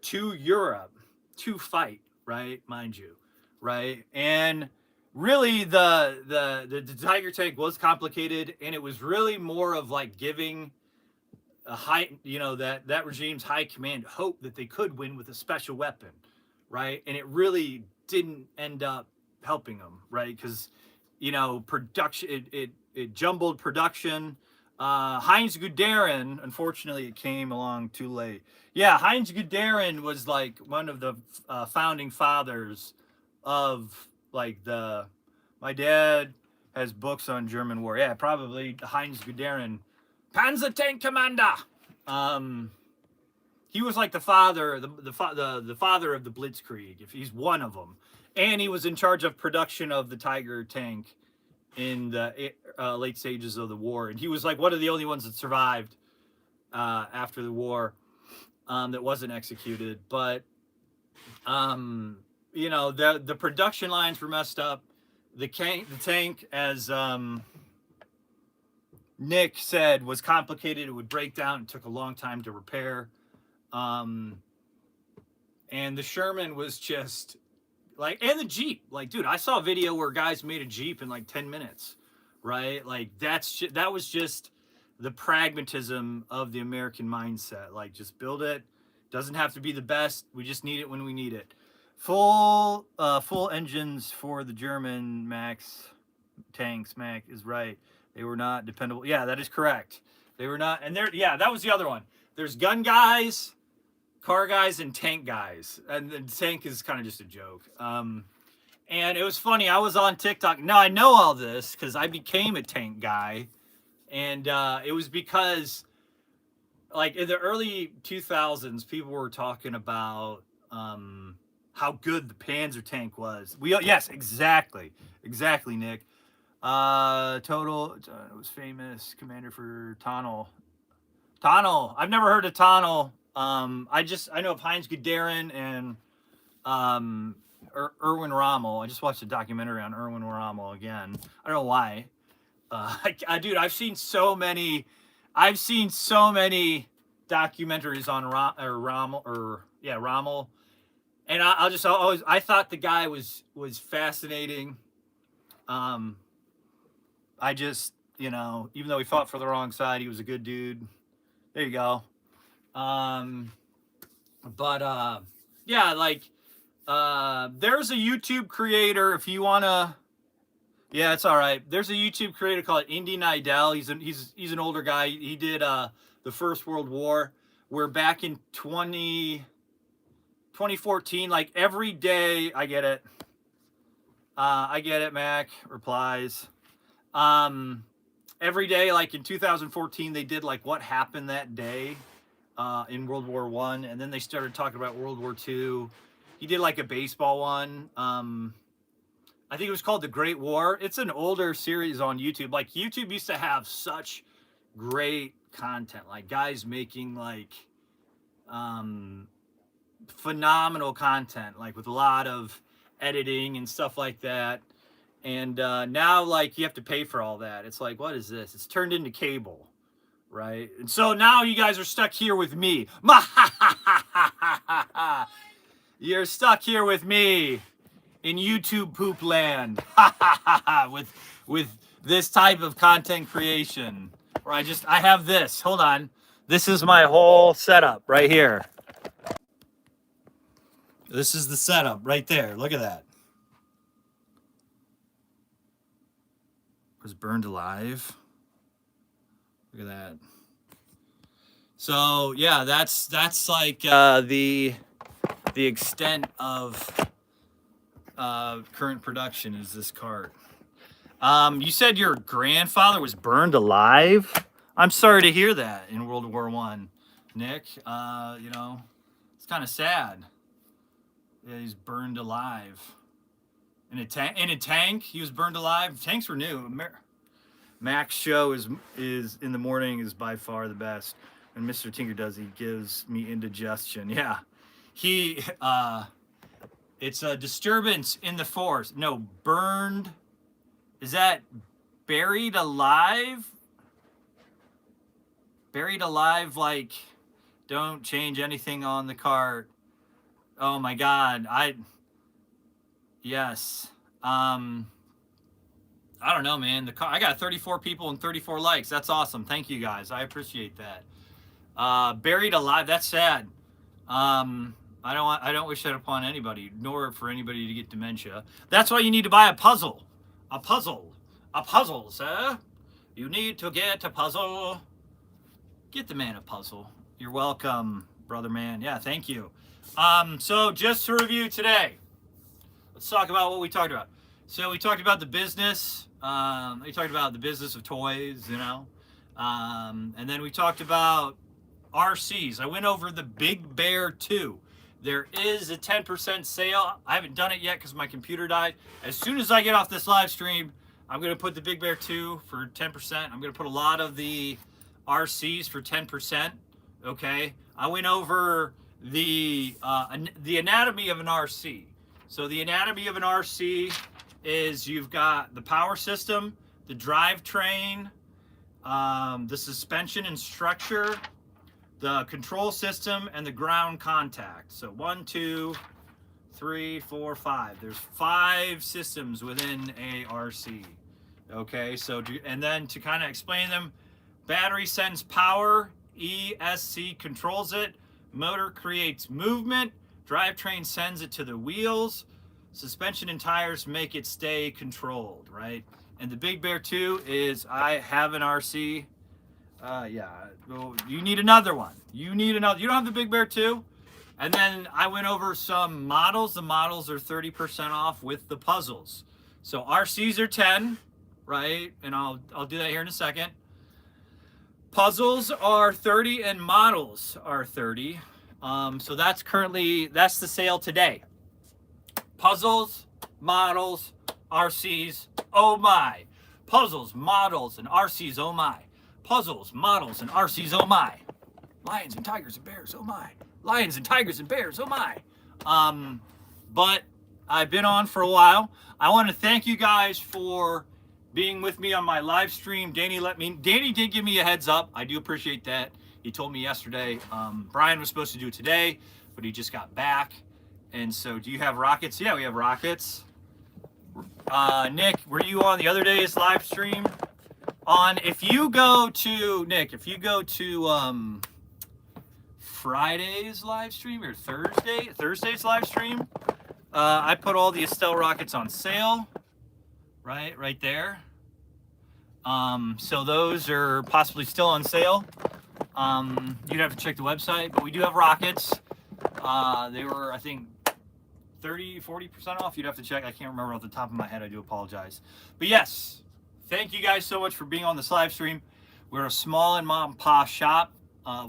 to Europe to fight, right? Mind you, right? And really the Tiger tank was complicated, and it was really more of like giving a high, that regime's high command hope that they could win with a special weapon, right? And it really didn't end up helping them, right? Because production, it jumbled production. Heinz Guderian, unfortunately, it came along too late. Yeah, Heinz Guderian was like one of the founding fathers of like the. My dad has books on German war. Yeah, probably Heinz Guderian, Panzer Tank Commander. He was like the father, the father of the Blitzkrieg. If he's one of them, and he was in charge of production of the Tiger tank in the late stages of the war, and he was like one of the only ones that survived after the war that wasn't executed. But the production lines were messed up. The tank, as Nick said, was complicated. It would break down. It took a long time to repair. And the Sherman was just like, and the Jeep, like, dude, I saw a video where guys made a Jeep in like 10 minutes, right? Like that was just the pragmatism of the American mindset. Like, just build it. Doesn't have to be the best. We just need it when we need it. Full engines for the German Max tanks. Mac is right. They were not dependable. Yeah, that is correct. They were not. And that was the other one. There's gun guys, car guys, and tank guys. And the tank is kind of just a joke. And it was funny. I was on TikTok. Now I know all this because I became a tank guy. And it was because, like, in the early 2000s, people were talking about how good the Panzer tank was. Yes, exactly, Nick. Total, it was famous commander for Tonnel. I've never heard of Tonnel. I know of Heinz Guderian and Erwin Rommel. I just watched a documentary on Erwin Rommel again. I don't know why. Dude, I've seen so many documentaries on Rommel. And I thought the guy was fascinating. Even though he fought for the wrong side, he was a good dude. There you go. There's a YouTube creator if you wanna. Yeah, it's all right. There's a YouTube creator called Indy Nidell. He's an older guy. He did the First World War. We're back in 2014. Like every day, I get it. Mac replies. Every day, like in 2014, they did like what happened that day in World War I, and then they started talking about World War II. He did like a baseball one. I think it was called The Great War. It's an older series on YouTube. Like YouTube used to have such great content, like guys making like phenomenal content, like with a lot of editing and stuff like that. And now, like, you have to pay for all that. It's like, what is this? It's turned into cable, right? And so now you guys are stuck here with me. You're stuck here with me in YouTube poop land with this type of content creation. Where I have this. Hold on. This is my whole setup right here. This is the setup right there. Look at that. Was burned alive. Look at that. So yeah, that's like the extent of current production is this cart. You said your grandfather was burned alive. I'm sorry to hear that in World War I, Nick. It's kind of sad. Yeah, he's burned alive. In a tank, he was burned alive. Tanks were new. Mac's show is in the morning is by far the best. And Mr. Tinker does, he gives me indigestion. Yeah, it's a disturbance in the force. No, burned. Is that buried alive? Buried alive, like don't change anything on the cart. Oh my God, yes. I don't know, man. I got 34 people and 34 likes. That's awesome. Thank you guys. I appreciate that. Buried alive. That's sad. I don't wish that upon anybody, nor for anybody to get dementia. That's why you need to buy a puzzle. A puzzle, sir. You need to get a puzzle. Get the man a puzzle. You're welcome, brother man. Yeah, thank you. So just to review today, let's talk about what we talked about. So we talked about the business. We talked about the business of toys, you know. And then we talked about RCs. I went over the Big Bear 2. There is a 10% sale. I haven't done it yet because my computer died. As soon as I get off this live stream, I'm going to put the Big Bear 2 for 10%. I'm going to put a lot of the RCs for 10%. Okay. I went over the anatomy of an RC. So the anatomy of an RC is you've got the power system, the drivetrain, the suspension and structure, the control system, and the ground contact. So 1, 2, 3, 4, 5. There's 5 systems within a RC. Okay, so and then to kind of explain them, battery sends power, ESC controls it, motor creates movement, drivetrain sends it to the wheels, suspension and tires make it stay controlled, right? And the Big Bear 2 is, I have an RC. Yeah, well, you need another one. You need another. You don't have the Big Bear 2? And then I went over some models. The models are 30% off with the puzzles. So RCs are 10, right? And I'll do that here in a second. Puzzles are 30 and models are 30. So that's the sale today. Puzzles, models, RCs, oh my. Puzzles, models, and RCs, oh my. Puzzles, models, and RCs, oh my. Lions and tigers and bears, oh my. Lions and tigers and bears, oh my. But I've been on for a while. I want to thank you guys for being with me on my live stream. Danny did give me a heads up. I do appreciate that. He told me yesterday. Brian was supposed to do it today, but he just got back. And so, do you have rockets? Yeah, we have rockets. Nick, were you on the other day's live stream? If you go to Friday's live stream or Thursday's live stream, I put all the Estelle rockets on sale, right there. So those are possibly still on sale. You'd have to check the website, but we do have rockets. They were, I think, 30-40% off. You'd have to check. I can't remember off the top of my head. I do apologize. But yes, thank you guys so much for being on this live stream. We're a small and mom and pop shop.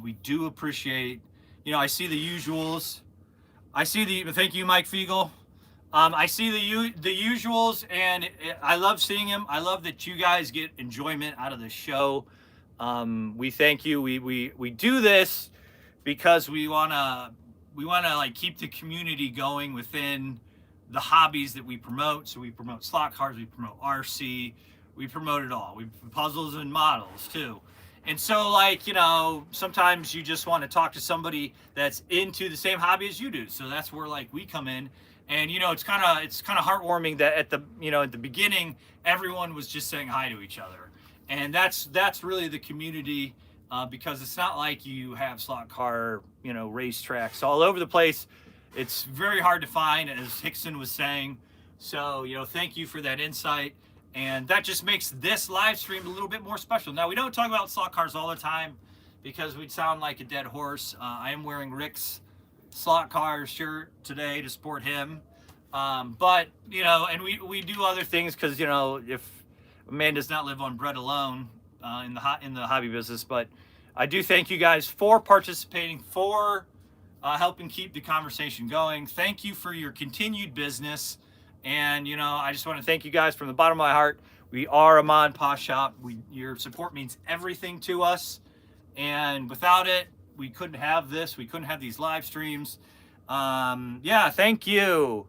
We do appreciate, I see the usuals. Thank you, Mike Fiegel. I see the usuals, and I love seeing them. I love that you guys get enjoyment out of the show. We thank you. We do this because we wanna like keep the community going within the hobbies that we promote. So we promote slot cars, we promote RC, we promote it all. We puzzles and models too. And so, like, sometimes you just want to talk to somebody that's into the same hobby as you do. So that's where, like, we come in. And, it's kind of heartwarming that at the beginning, everyone was just saying hi to each other. And that's really the community, because it's not like you have slot car, racetracks all over the place. It's very hard to find, as Hickson was saying. So, thank you for that insight. And that just makes this live stream a little bit more special. Now, we don't talk about slot cars all the time because we'd sound like a dead horse. I am wearing Rick's slot car shirt today to support him. But, and we do other things because, if a man does not live on bread alone in the hobby business. But I do thank you guys for participating, for helping keep the conversation going. Thank you for your continued business. And, I just want to thank you guys from the bottom of my heart. We are a Mod Pa shop. Your support means everything to us. And without it, we couldn't have this. We couldn't have these live streams. Yeah, thank you.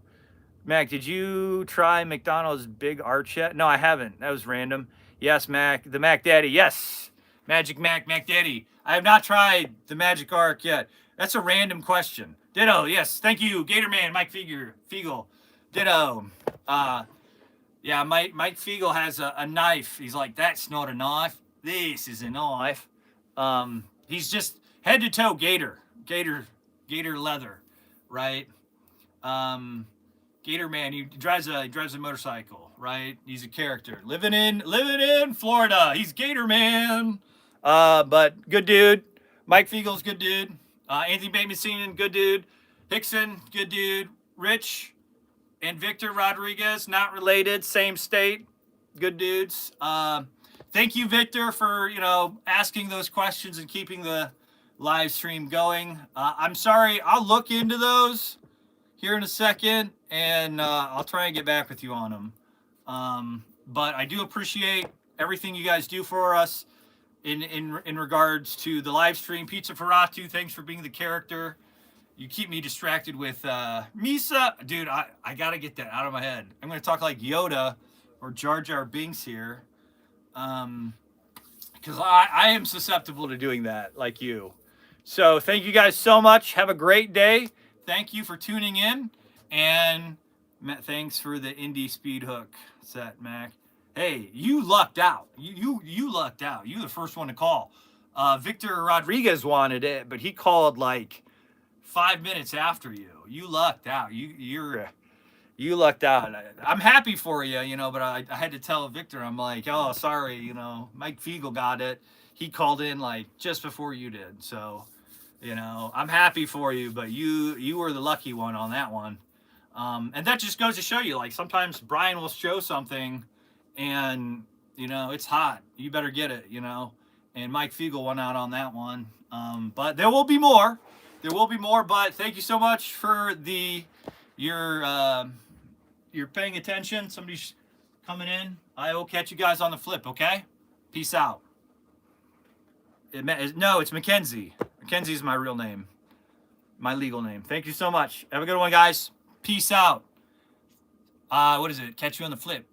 Mac, did you try McDonald's Big Arch yet? No, I haven't. That was random. Yes, Mac. The Mac Daddy. Yes. Magic Mac Daddy. I have not tried the Arc yet. That's a random question. Ditto. Yes. Thank you, Gatorman, Mike Fiegel. Ditto. Yeah, Mike Fiegel has a knife. He's like, that's not a knife. This is a knife. He's just head to toe gator leather, right? Gator man. He drives a motorcycle, right? He's a character living in Florida. He's Gator man. But good dude. Mike Fiegel's good dude. Anthony Bateman, good dude. Hickson, good dude. Rich and Victor Rodriguez, not related, same state, good dudes. Thank you, Victor, for asking those questions and keeping the live stream going. I'm sorry, I'll look into those here in a second, and I'll try and get back with you on them. But I do appreciate everything you guys do for us in regards to the live stream. Pizza Ferratu, thanks for being the character. You keep me distracted with Misa. Dude, I got to get that out of my head. I'm going to talk like Yoda or Jar Jar Binks here. Because I am susceptible to doing that like you. So thank you guys so much. Have a great day. Thank you for tuning in. And thanks for the indie speed hook set, Mac. Hey, you lucked out. You lucked out. You were the first one to call. Victor Rodriguez wanted it, but he called like 5 minutes after you. You lucked out. You lucked out. I'm happy for you, but I had to tell Victor, I'm like, oh, sorry, Mike Fiegel got it. He called in like just before you did. So, I'm happy for you, but you were the lucky one on that one. And that just goes to show you, like, sometimes Brian will show something and, it's hot. You better get it, and Mike Fiegel won out on that one. But there will be more. There will be more, but thank you so much for you're paying attention. Somebody's coming in. I will catch you guys on the flip, okay? Peace out. No, it's Mackenzie. Mackenzie is my real name. My legal name. Thank you so much. Have a good one, guys. Peace out. What is it? Catch you on the flip.